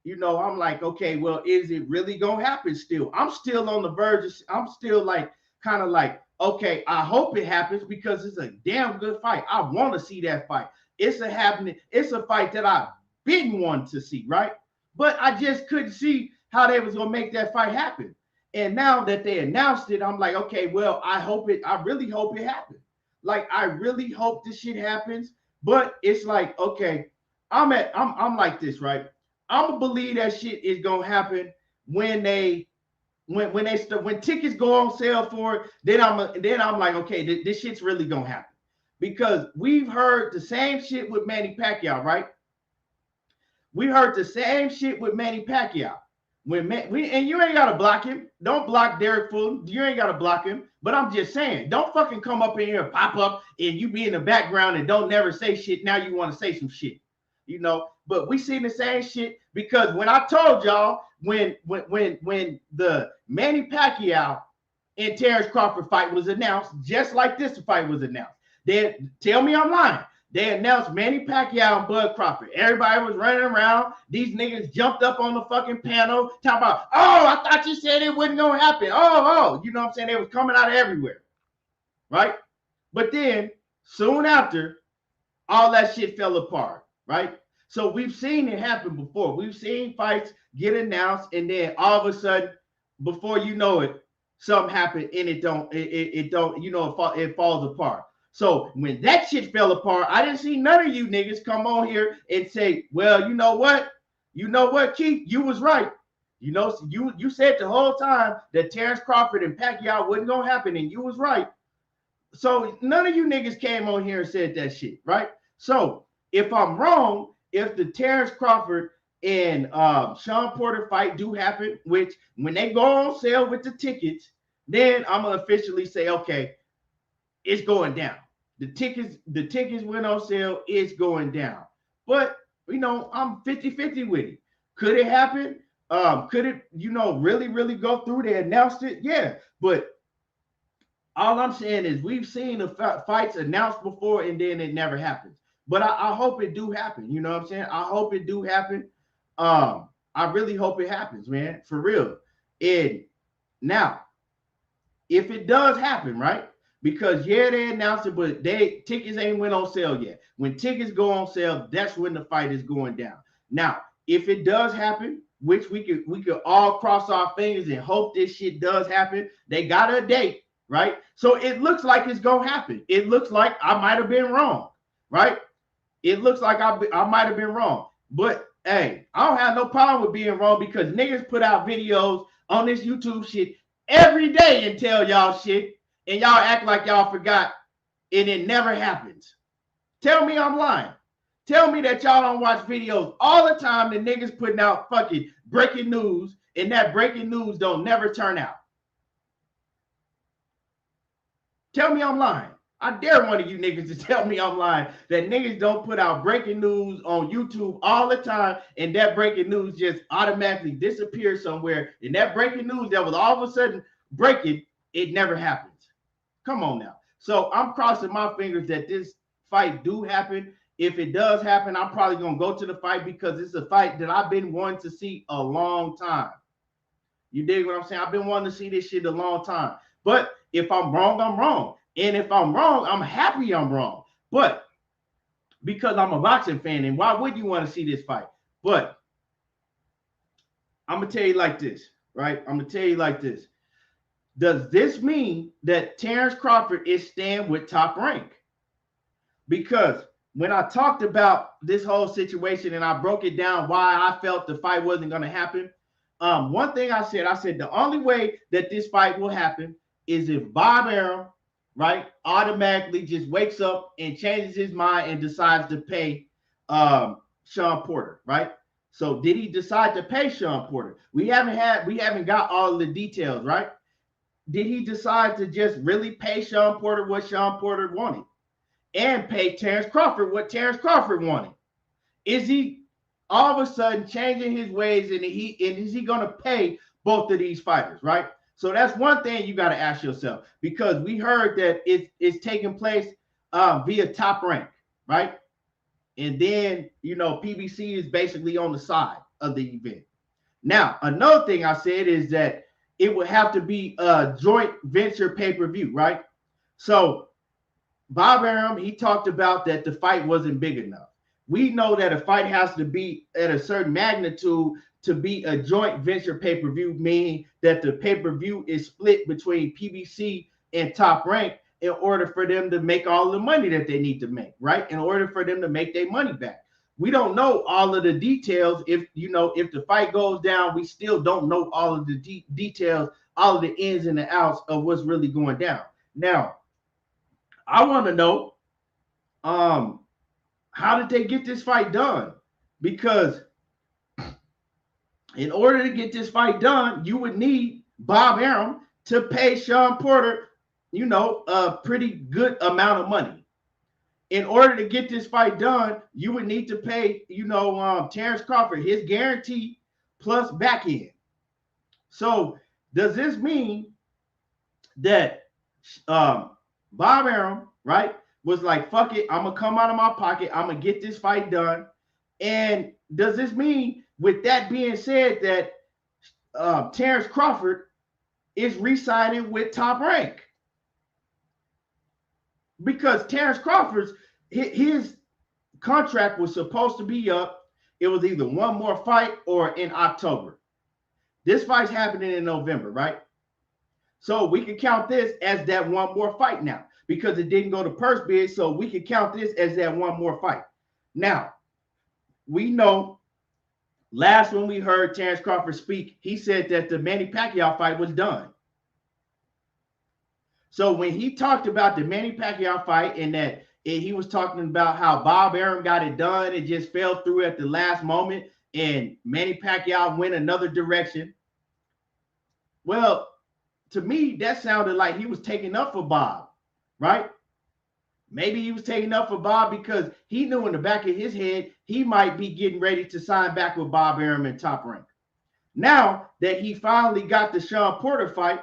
Speaker 1: I'm like, okay, well, is it really gonna happen still? I'm still on the verge. I'm still like, kind of like, okay, I hope it happens because it's a damn good fight. I want to see that fight. It's a fight that I've been wanting to see, right? But I just couldn't see how they was gonna make that fight happen. And now that they announced it, I'm like, okay, well, I really hope it happens. Like, I really hope this shit happens. But it's like, okay, I'm like this, right? I'm gonna believe that shit is gonna happen when tickets go on sale for it. Then I'm like, okay, this shit's really gonna happen because we've heard the same shit with Manny Pacquiao, right? We heard the same shit with Manny Pacquiao. And you ain't gotta block him. Don't block Derek Fulton. You ain't gotta block him. But I'm just saying, don't fucking come up in here and pop up and you be in the background and don't never say shit. Now you want to say some shit. But we seen the same shit because when I told y'all when the Manny Pacquiao and Terence Crawford fight was announced, just like this fight was announced, then tell me I'm lying. They announced Manny Pacquiao and Bud Crawford. Everybody was running around. These niggas jumped up on the fucking panel talking about, oh, I thought you said it wasn't gonna happen. Oh, you know what I'm saying? They was coming out of everywhere, right? But then soon after, all that shit fell apart, right? So we've seen it happen before. We've seen fights get announced, and then all of a sudden, before you know it, something happened, and it falls apart. So when that shit fell apart, I didn't see none of you niggas come on here and say, well, you know what, Keith, you was right. You said the whole time that Terence Crawford and Pacquiao wasn't gonna happen, and you was right. So none of you niggas came on here and said that shit, right? So if I'm wrong, if the Terence Crawford and Shawn Porter fight do happen, which when they go on sale with the tickets, then I'm gonna officially say, okay, it's going down. The tickets went on sale, it's going down. But I'm 50-50 with it. Could it happen? Could it, really go through? They announced it, yeah. But all I'm saying is we've seen the fights announced before and then it never happens. But I hope it do happen. You know what I'm saying? I hope it do happen. I really hope it happens, man. For real. And now, if it does happen, right? Because they announced it, but tickets ain't went on sale yet. When tickets go on sale, that's when the fight is going down. Now, if it does happen, which we could all cross our fingers and hope this shit does happen, they got a date, right? So it looks like it's gonna happen. It looks like I might have been wrong, right? It looks like I might have been wrong. But hey, I don't have no problem with being wrong because niggas put out videos on this YouTube shit every day and tell y'all shit, and y'all act like y'all forgot, and it never happens. Tell me I'm lying. Tell me that y'all don't watch videos all the time. The niggas putting out fucking breaking news, and that breaking news don't never turn out. Tell me I'm lying. I dare one of you niggas to tell me I'm lying. That niggas don't put out breaking news on YouTube all the time, and that breaking news just automatically disappears somewhere. And that breaking news that was all of a sudden breaking, it never happens. Come on now. So I'm crossing my fingers that this fight do happen. If it does happen, I'm probably going to go to the fight because it's a fight that I've been wanting to see a long time. You dig what I'm saying? I've been wanting to see this shit a long time. But if I'm wrong, I'm wrong. And if I'm wrong, I'm happy I'm wrong. But because I'm a boxing fan, and why would you want to see this fight? But I'm going to tell you like this, right? I'm going to tell you like this. Does this mean that Terence Crawford is staying with Top Rank? Because when I talked about this whole situation and I broke it down why I felt the fight wasn't going to happen, one thing I said the only way that this fight will happen is if Bob Arum, right, automatically just wakes up and changes his mind and decides to pay Shawn Porter, right? So did he decide to pay Shawn Porter? We haven't got all of the details, right? Did he decide to just really pay Shawn Porter what Shawn Porter wanted and pay Terence Crawford what Terence Crawford wanted? Is he all of a sudden changing his ways, and is he going to pay both of these fighters, right? So that's one thing you got to ask yourself, because we heard that it's taking place via Top Rank, right? And then, you know, PBC is basically on the side of the event. Now, another thing I said is that it would have to be a joint venture pay-per-view, right? So Bob Arum, he talked about that the fight wasn't big enough. We know that a fight has to be at a certain magnitude to be a joint venture pay-per-view, meaning that the pay-per-view is split between PBC and Top Rank in order for them to make all the money that they need to make, right? In order for them to make their money back. We don't know all of the details. If the fight goes down, we still don't know all of the details, all of the ins and the outs of what's really going down. Now, I want to know, how did they get this fight done? Because in order to get this fight done, you would need Bob Arum to pay Shawn Porter, you know, a pretty good amount of money. In order to get this fight done, you would need to pay, you know, Terence Crawford his guarantee plus back end. So does this mean that Bob Arum, right, was like, fuck it, I'm going to come out of my pocket, I'm going to get this fight done? And does this mean, with that being said, that Terence Crawford is re-signing with Top Rank? Because Terence Crawford's his contract was supposed to be up. It was either one more fight or in October. This fight's happening in November, right? So we can count this as that one more fight now, because it didn't go to purse bid. So we can count this as that one more fight. Now, we know last when we heard Terence Crawford speak, he said that the Manny Pacquiao fight was done. So when he talked about the Manny Pacquiao fight and that he was talking about how Bob Arum got it done, it just fell through at the last moment and Manny Pacquiao went another direction. Well, to me, that sounded like he was taking up for Bob, right? Maybe he was taking up for Bob because he knew in the back of his head he might be getting ready to sign back with Bob Arum and Top Rank. Now that he finally got the Shawn Porter fight,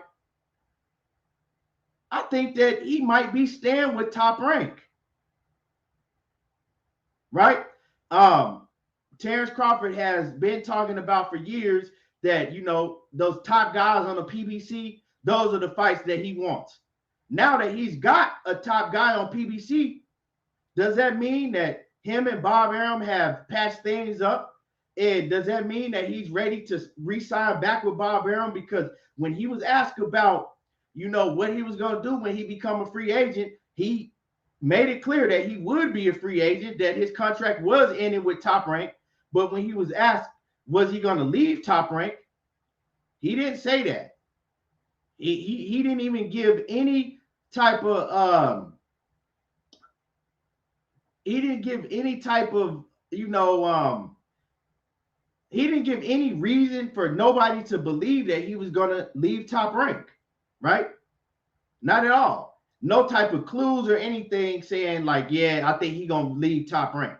Speaker 1: I think that he might be staying with Top Rank, right? Terence Crawford has been talking about for years that, you know, those top guys on the PBC, those are the fights that he wants. Now that he's got a top guy on PBC, does that mean that him and Bob Arum have patched things up? And does that mean that he's ready to re-sign back with Bob Arum? Because when he was asked about, you know, what he was going to do when he become a free agent, he made it clear that he would be a free agent, that his contract was ending with Top Rank. But when he was asked, was he going to leave Top Rank? He didn't say that. He didn't even give any type of he didn't give any type of, you know, he didn't give any reason for nobody to believe that he was gonna leave Top Rank, right? Not at all. No type of clues or anything saying like, yeah, I think he gonna leave Top Rank.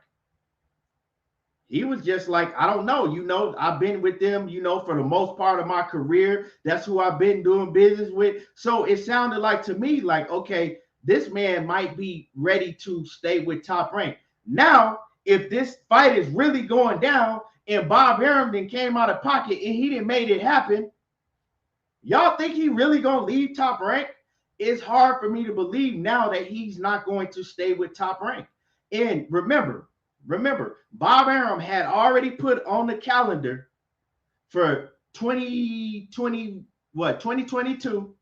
Speaker 1: He was just like, I don't know. You know, I've been with them, you know, for the most part of my career. That's who I've been doing business with. So it sounded like to me like, okay, this man might be ready to stay with Top Rank. Now, if this fight is really going down and Bob Arum then came out of pocket and he didn't make it happen, y'all think he really gonna leave Top Rank? It's hard for me to believe now that he's not going to stay with Top Rank. And remember, Bob Arum had already put on the calendar for 2022.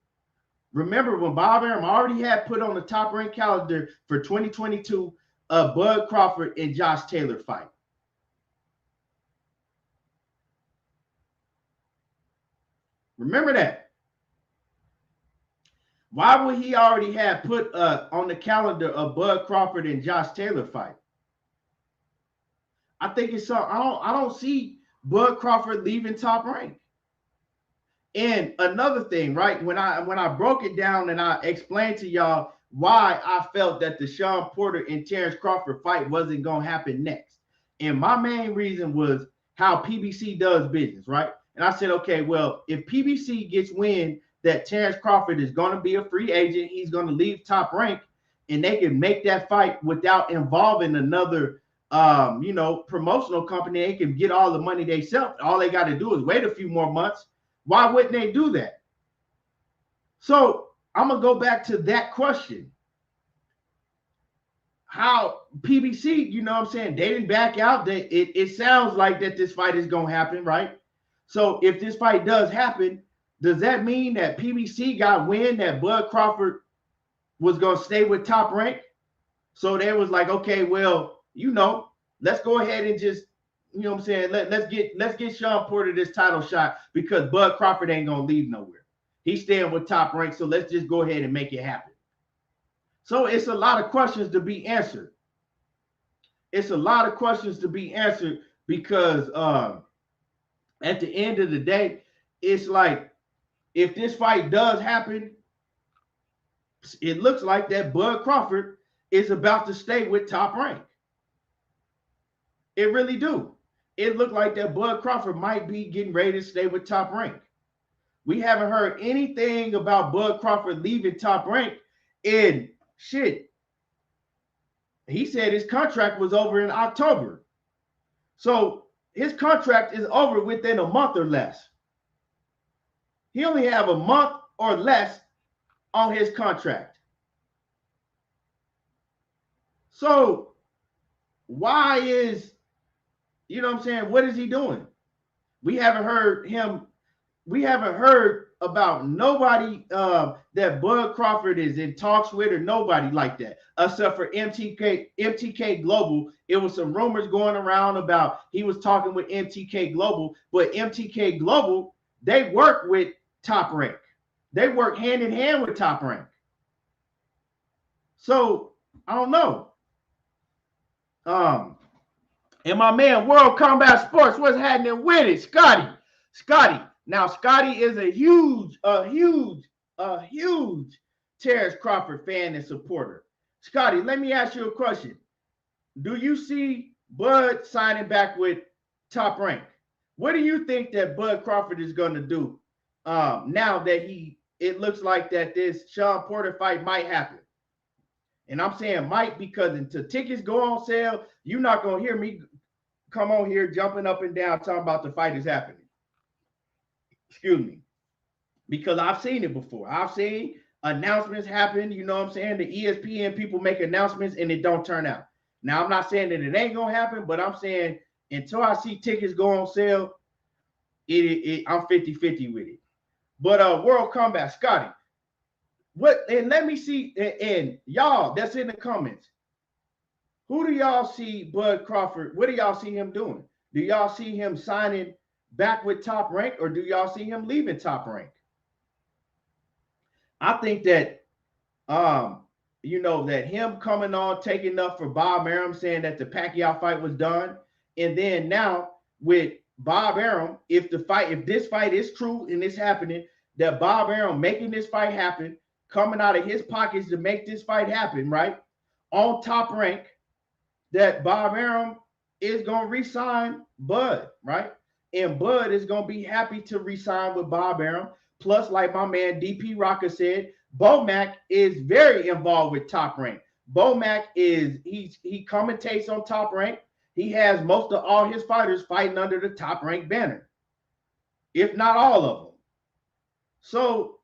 Speaker 1: Remember when Bob Arum already had put on the Top Rank calendar for 2022 a Bud Crawford and Josh Taylor fight. Remember that. Why would he already have put on the calendar a Bud Crawford and Josh Taylor fight? I think it's something. I don't see Bud Crawford leaving Top Rank. And another thing, right? When I broke it down and I explained to y'all why I felt that the Shawn Porter and Terence Crawford fight wasn't gonna happen next. And my main reason was how PBC does business, right? And I said, okay, well, if PBC gets wind that Terence Crawford is going to be a free agent, he's going to leave Top Rank, and they can make that fight without involving another, you know, promotional company. They can get all the money they sell. All they got to do is wait a few more months. Why wouldn't they do that? So I'm going to go back to that question. How PBC, you know what I'm saying, they didn't back out. It sounds like that this fight is going to happen, right? So if this fight does happen, does that mean that PBC got wind that Bud Crawford was going to stay with Top Rank? So they was like, okay, well, you know, let's go ahead and just, you know what I'm saying, let's get Shawn Porter this title shot because Bud Crawford ain't going to leave nowhere. He's staying with Top Rank, so let's just go ahead and make it happen. So it's a lot of questions to be answered. It's a lot of questions to be answered because at the end of the day, it's like, if this fight does happen, it looks like that Bud Crawford is about to stay with Top Rank. It really do. It looked like that Bud Crawford might be getting ready to stay with Top Rank. We haven't heard anything about Bud Crawford leaving Top Rank. And shit, he said his contract was over in October. So his contract is over within a month or less. He only have a month or less on his contract. So why is, you know what I'm saying, what is he doing? We haven't heard him. We haven't heard about nobody that Bud Crawford is in talks with or nobody like that, except for MTK Global. It was some rumors going around about he was talking with MTK Global, but MTK Global, they work with Top Rank. They work hand in hand with Top Rank. So I don't know. And my man, World Combat Sports, what's happening with it? Scotty. Now, Scotty is a huge Terence Crawford fan and supporter. Scotty, let me ask you a question. Do you see Bud signing back with Top Rank? What do you think that Bud Crawford is going to do now that it looks like that this Shawn Porter fight might happen? And I'm saying might because until tickets go on sale, you're not going to hear me come on here jumping up and down talking about the fight is happening. Excuse me. Because I've seen it before. I've seen announcements happen, you know what I'm saying? The ESPN people make announcements and it don't turn out. Now, I'm not saying that it ain't going to happen, but I'm saying until I see tickets go on sale, I'm 50-50 with it. But World Combat, Scotty, and let me see, and y'all that's in the comments, who do y'all see Bud Crawford, what do y'all see him doing? Do y'all see him signing back with Top Rank, or do y'all see him leaving Top Rank? I think that that him coming on, taking up for Bob Arum, saying that the Pacquiao fight was done, and then now with Bob Arum, if this fight is true and it's happening, that Bob Arum making this fight happen, coming out of his pockets to make this fight happen, right? On Top Rank, that Bob Arum is gonna re-sign Bud, right? And Bud is gonna be happy to re-sign with Bob Arum. Plus, like my man DP Rocker said, Bomac is very involved with Top Rank. Bomac he commentates on Top Rank. He has most of all his fighters fighting under the Top Rank banner, if not all of them. So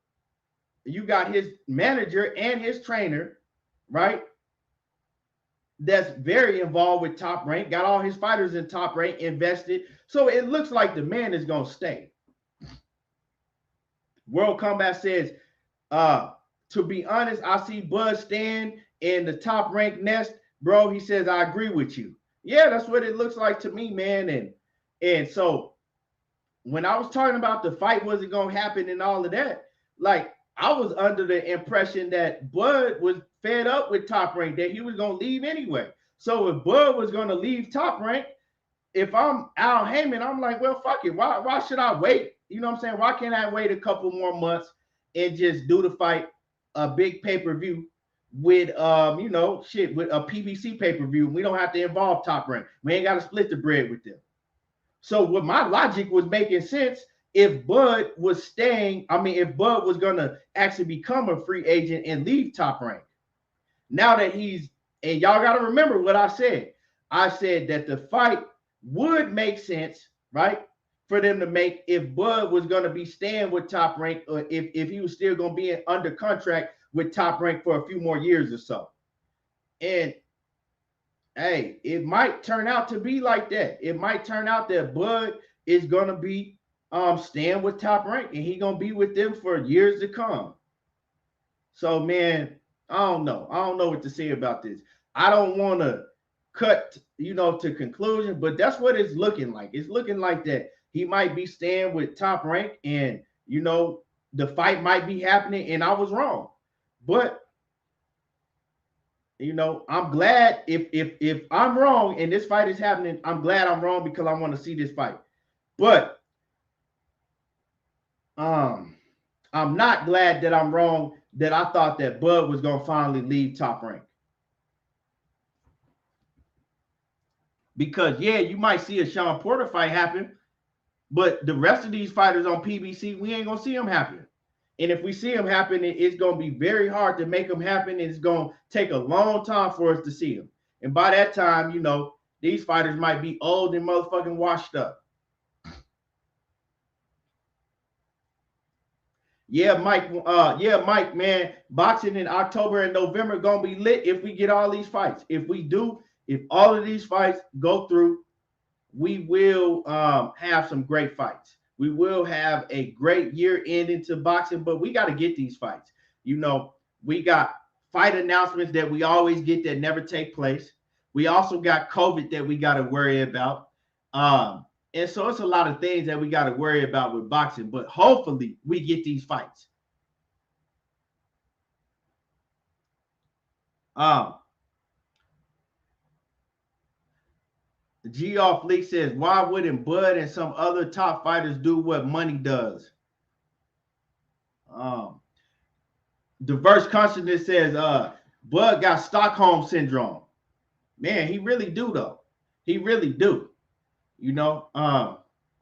Speaker 1: you got his manager and his trainer, right? That's very involved with Top Rank, got all his fighters in Top Rank invested. So it looks like the man is going to stay. World Combat says, to be honest, I see Bud staying in the Top Rank nest. Bro, he says, I agree with you. Yeah, that's what it looks like to me, man. And so when I was talking about the fight wasn't going to happen and all of that, like, I was under the impression that Bud was fed up with Top Rank, that he was going to leave anyway. So if Bud was going to leave Top Rank, if I'm Al Heyman, I'm like, well, fuck it. Why should I wait? You know what I'm saying? Why can't I wait a couple more months and just do the fight, a big pay-per-view with, with a PBC pay-per-view? We don't have to involve Top Rank. We ain't got to split the bread with them. So what my logic was making sense, if Bud was staying, if Bud was going to actually become a free agent and leave Top Rank. Now that and y'all got to remember what I said. I said that the fight would make sense, right, for them to make if Bud was going to be staying with Top Rank, or if he was still going to be under contract with Top Rank for a few more years or so. And hey, it might turn out to be like that. It might turn out that Bud is going to be staying with Top Rank, and he going to be with them for years to come. So, man, I don't know. I don't know what to say about this. I don't want to cut, to conclusion, but that's what it's looking like. It's looking like that he might be staying with Top Rank, and, the fight might be happening, and I was wrong. But, I'm glad if I'm wrong and this fight is happening, I'm glad I'm wrong because I want to see this fight. But I'm not glad that I'm wrong that I thought that Bud was going to finally leave Top Rank. Because, yeah, you might see a Shawn Porter fight happen, but the rest of these fighters on PBC, we ain't going to see them happen. And if we see them happen, it's going to be very hard to make them happen. It's going to take a long time for us to see them. And by that time, these fighters might be old and motherfucking washed up. Yeah, Mike, man, boxing in October and November going to be lit if we get all these fights. If all of these fights go through, we will have some great fights. We will have a great year ending to boxing, but we got to get these fights. We got fight announcements that we always get that never take place. We also got COVID that we got to worry about. And so it's a lot of things that we got to worry about with boxing, but hopefully we get these fights. G off League says, why wouldn't Bud and some other top fighters do what Money does? Diverse Consciousness says, Bud got Stockholm syndrome. Man, he really do, though. He really do. I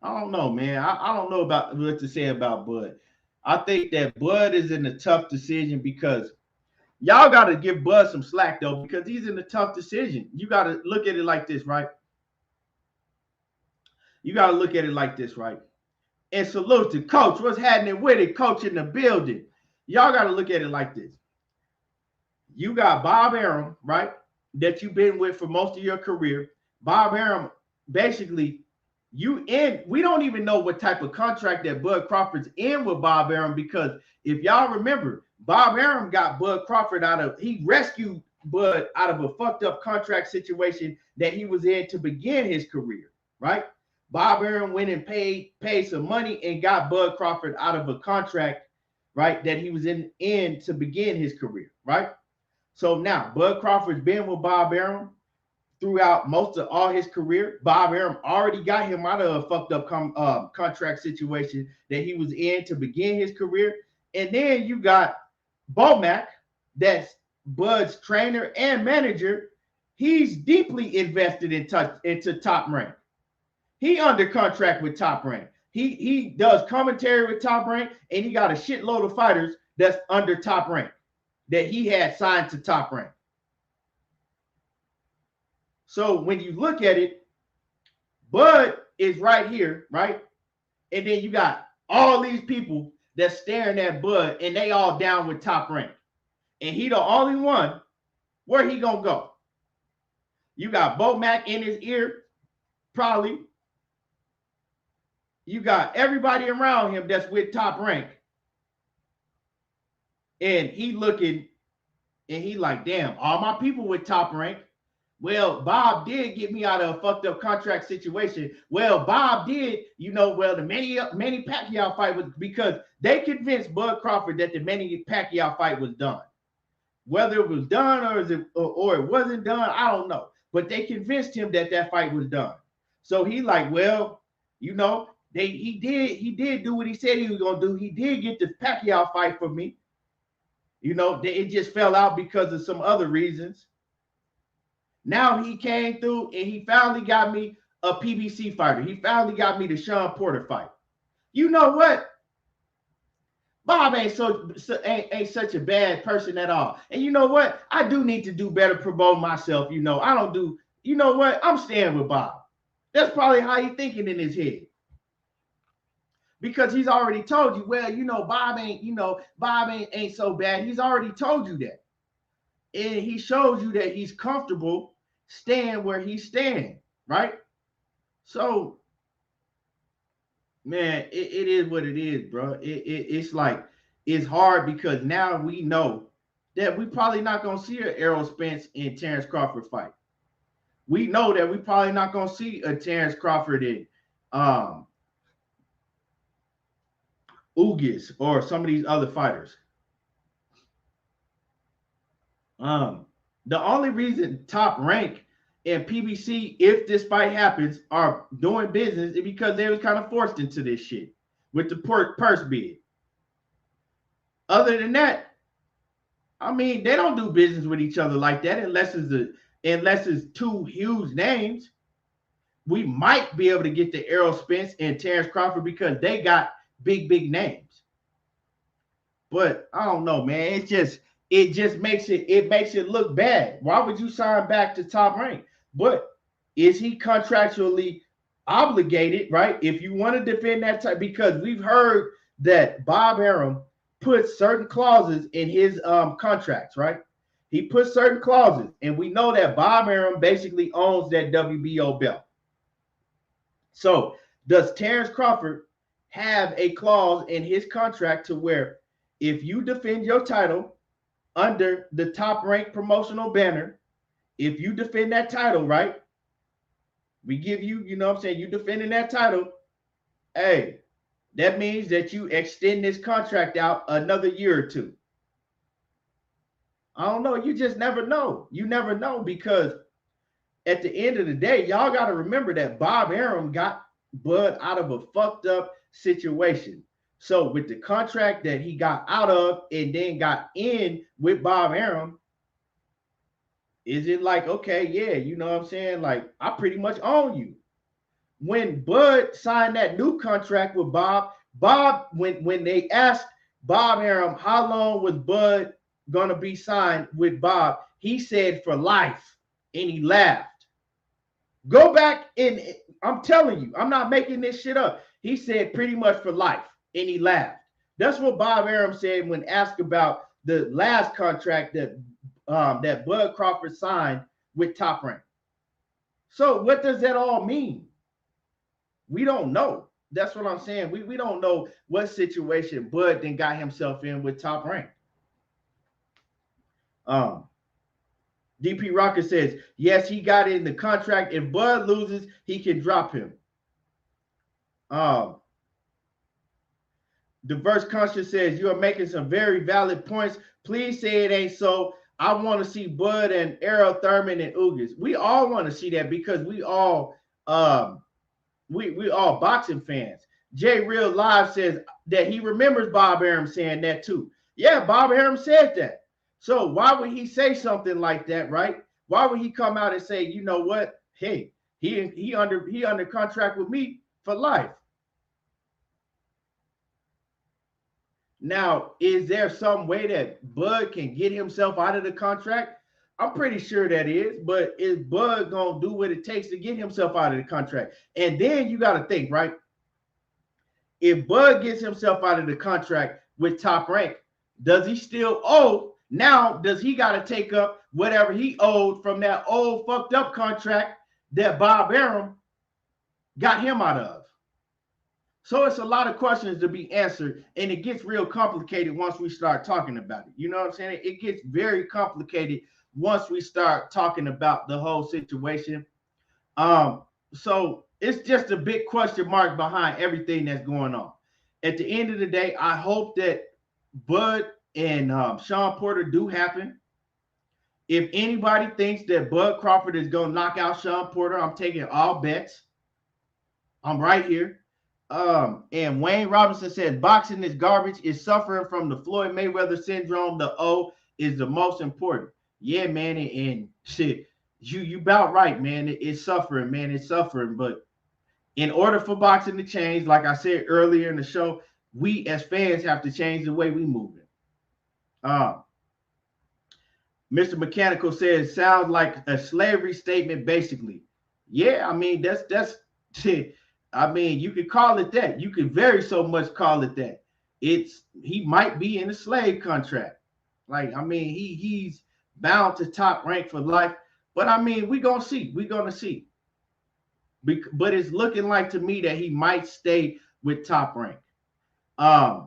Speaker 1: don't know, man. I don't know about what to say about Bud. I think that Bud is in a tough decision because y'all got to give Bud some slack, though, because he's in a tough decision. You got to look at it like this, right? You got to look at it like this, right? And salute to Coach. What's happening with it? Coach in the building. Y'all got to look at it like this. You got Bob Arum, right, that you've been with for most of your career. Bob Arum, basically, we don't even know what type of contract that Bud Crawford's in with Bob Arum, because if y'all remember, Bob Arum got Bud Crawford he rescued Bud out of a fucked up contract situation that he was in to begin his career, right? Bob Arum went and paid some money and got Bud Crawford out of a contract, right, that he was in to begin his career, right? So now Bud Crawford's been with Bob Arum throughout most of all his career. Bob Arum already got him out of a fucked up contract situation that he was in to begin his career. And then you got Bomac, that's Bud's trainer and manager. He's deeply invested into Top Rank. He under contract with Top Rank. He does commentary with Top Rank, and he got a shitload of fighters that's under Top Rank that he had signed to Top Rank. So when you look at it, Bud is right here, right? And then you got all these people that's staring at Bud, and they all down with Top Rank. And he the only one. Where he gonna go? You got Bomac in his ear, probably. You got everybody around him that's with Top Rank. And he looking, and he like, damn, all my people with Top Rank. Well, Bob did get me out of a fucked up contract situation. Well, Bob did, the Manny Pacquiao fight was because they convinced Bud Crawford that the Manny Pacquiao fight was done. Whether it was done or it wasn't done, I don't know. But they convinced him that fight was done. So he like, well, he did do what he said he was gonna do. He did get the Pacquiao fight for me. It just fell out because of some other reasons. Now he came through and he finally got me a PBC fighter. He finally got me the Shawn Porter fight. You know what? Bob ain't such a bad person at all. And you know what? I do need to do better promote myself. I don't do, you know what? I'm staying with Bob. That's probably how he's thinking in his head. Because he's already told you, well, Bob ain't so bad. He's already told you that. And he shows you that he's comfortable staying where he's staying, right? So, man, it is what it is, bro. It's like, it's hard because now we know that we probably not going to see an Errol Spence and Terence Crawford fight. We know that we probably not going to see a Terence Crawford and Ugis or some of these other fighters. The only reason Top Rank and PBC, if this fight happens, are doing business is because they was kind of forced into this shit with the purse bid. Other than that, I mean, they don't do business with each other like that unless it's two huge names. We might be able to get the Errol Spence and Terence Crawford because they got big names. But I don't know, man. It just makes it look bad. Why would you sign back to Top Rank? But is he contractually obligated, right? If you want to defend that type, because we've heard that Bob Arum put certain clauses in his contracts, right? He put certain clauses, and we know that Bob Arum basically owns that WBO belt. So does Terence Crawford have a clause in his contract to where if you defend your title under the Top Rank promotional banner, if you defend that title, right? We give you, you defending that title. Hey, that means that you extend this contract out another year or two. I don't know. You just never know. You never know because at the end of the day, y'all got to remember that Bob Arum got Bud out of a fucked up situation. So with the contract that he got out of and then got in with Bob Arum, is it like, okay, yeah, you know what I'm saying? Like, I pretty much own you. When Bud signed that new contract with Bob, when they asked Bob Arum how long was Bud gonna be signed with Bob, he said for life, and he laughed. Go back and I'm telling you, I'm not making this shit up. He said pretty much for life, and he laughed. That's what Bob Arum said when asked about the last contract that Bud Crawford signed with Top Rank. So what does that all mean? We don't know. That's what I'm saying. We don't know what situation Bud then got himself in with Top Rank. DP Rocker says, yes, he got in the contract. If Bud loses, he can drop him. Um, Diverse Conscious says, you are making some very valid points. Please say it ain't so. I want to see Bud and Errol Thurman and Ugas. We all want to see that because we all we all boxing fans. Jay Real Live says that he remembers Bob Arum saying that too. Yeah, Bob Arum said that. So why would he say something like that, right? Why would he come out and say, you know what? Hey, he under contract with me for life. Now, is there some way that Bud can get himself out of the contract? I'm pretty sure that is, but is Bud gonna do what it takes to get himself out of the contract? And then you got to think, right? If Bud gets himself out of the contract with Top Rank, does he still owe? Now, does he got to take up whatever he owed from that old fucked up contract that Bob Arum got him out of? So it's a lot of questions to be answered, and it gets real complicated once we start talking about it. You know what I'm saying? It gets very complicated once we start talking about the whole situation. So it's just a big question mark behind everything that's going on. At the end of the day, I hope that Bud and Shawn Porter do happen. If anybody thinks that Bud Crawford is going to knock out Shawn Porter, I'm taking all bets. I'm right here. And Wayne Robinson says boxing is garbage, is suffering from the Floyd Mayweather syndrome. The O is the most important. Yeah, man, and shit, you about right, man. It's suffering, man. It's suffering. But in order for boxing to change, like I said earlier in the show, we as fans have to change the way we move it. Mr. Mechanical says sounds like a slavery statement, basically. Yeah, I mean that's shit. I mean, you could call it that. You could very so much call it that. He might be in a slave contract. Like, I mean, he's bound to Top Rank for life. But I mean, we're gonna see. We're gonna see. But it's looking like to me that he might stay with Top Rank. I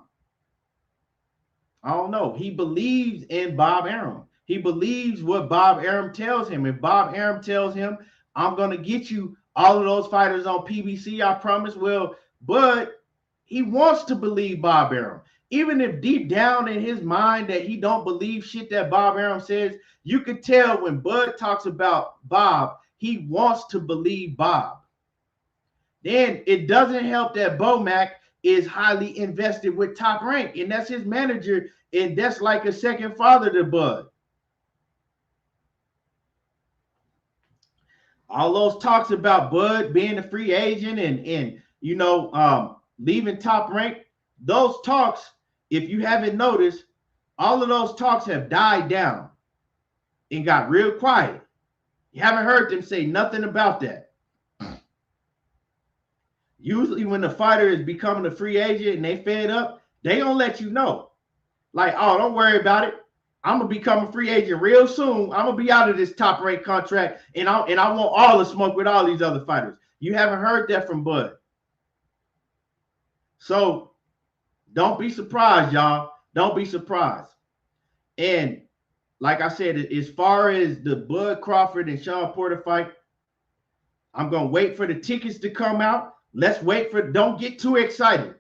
Speaker 1: don't know. He believes in Bob Arum. He believes what Bob Arum tells him. If Bob Arum tells him, I'm gonna get you all of those fighters on PBC, I promise. Well, but he wants to believe Bob Arum. Even if deep down in his mind that he don't believe shit that Bob Arum says, you could tell when Bud talks about Bob, he wants to believe Bob. Then it doesn't help that Bomac is highly invested with Top Rank, and that's his manager, and that's like a second father to Bud. All those talks about Bud being a free agent and you know leaving Top Rank, those talks, if you haven't noticed, all of those talks have died down and got real quiet. You haven't heard them say nothing about that. Usually when the fighter is becoming a free agent and they fed up, they don't let you know. Like, oh, don't worry about it. I'm gonna become a free agent real soon. I'm gonna be out of this Top Rank contract, and I want all the smoke with all these other fighters. You haven't heard that from Bud. So don't be surprised, y'all. Don't be surprised. And like I said, as far as the Bud Crawford and Shawn Porter fight, I'm gonna wait for the tickets to come out. Let's wait for. Don't get too excited.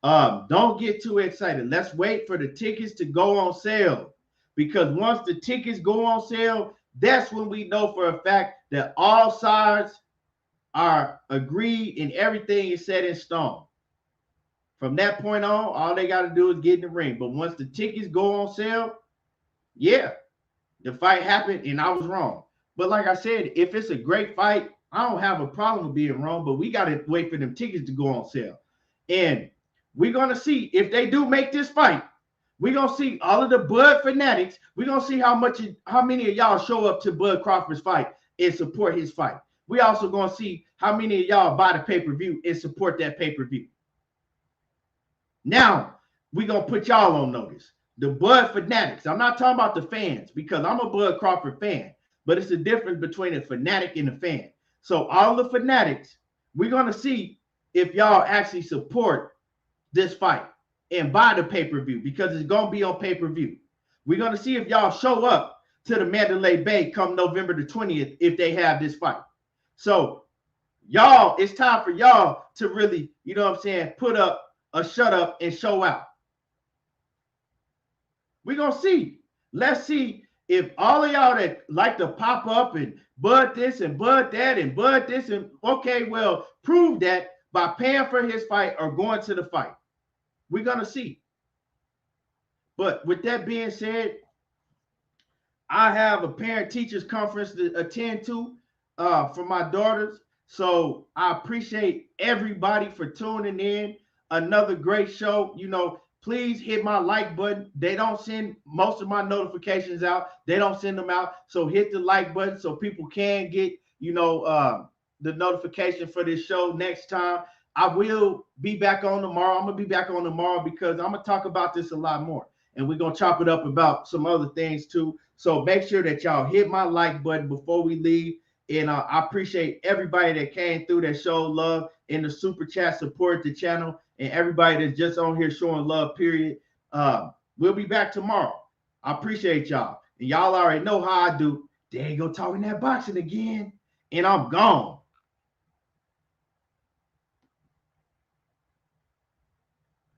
Speaker 1: Don't get too excited. Let's wait for the tickets to go on sale, because once the tickets go on sale, that's when we know for a fact that all sides are agreed and everything is set in stone. From that point on, all they got to do is get in the ring. But once the tickets go on sale, yeah, the fight happened and I was wrong. But like I said, if it's a great fight, I don't have a problem with being wrong, but we got to wait for them tickets to go on sale. And we're going to see if they do make this fight. We're going to see all of the Bud fanatics. We're going to see how many of y'all show up to Bud Crawford's fight and support his fight. We also going to see how many of y'all buy the pay-per-view and support that pay-per-view. Now, we're going to put y'all on notice. The Bud fanatics. I'm not talking about the fans, because I'm a Bud Crawford fan, but it's the difference between a fanatic and a fan. So all the fanatics, we're going to see if y'all actually support this fight and buy the pay-per-view, because it's going to be on pay-per-view. We're going to see if y'all show up to the Mandalay Bay come November the 20th if they have this fight. So Y'all, it's time for y'all to really, you know what I'm saying, put up a shut up and show out. We're gonna see. Let's see if all of y'all that like to pop up and bud this and bud that and bud this and okay, well, prove that by paying for his fight or going to the fight. We're gonna see. But with that being said, I have a parent teachers conference to attend to for my daughters. So I appreciate everybody for tuning in. Another great show. You know, please hit my like button. They don't send most of my notifications out. They don't send them out. So hit the like button so people can get, you know, the notification for this show next time. I will be back on tomorrow. I'm going to be back on tomorrow because I'm going to talk about this a lot more. And we're going to chop it up about some other things too. So make sure that y'all hit my like button before we leave. And I appreciate everybody that came through that showed love in the super chat, support the channel, and everybody that's just on here showing love, period. We'll be back tomorrow. I appreciate y'all. And y'all already know how I do. There you go talking that boxing again. And I'm gone.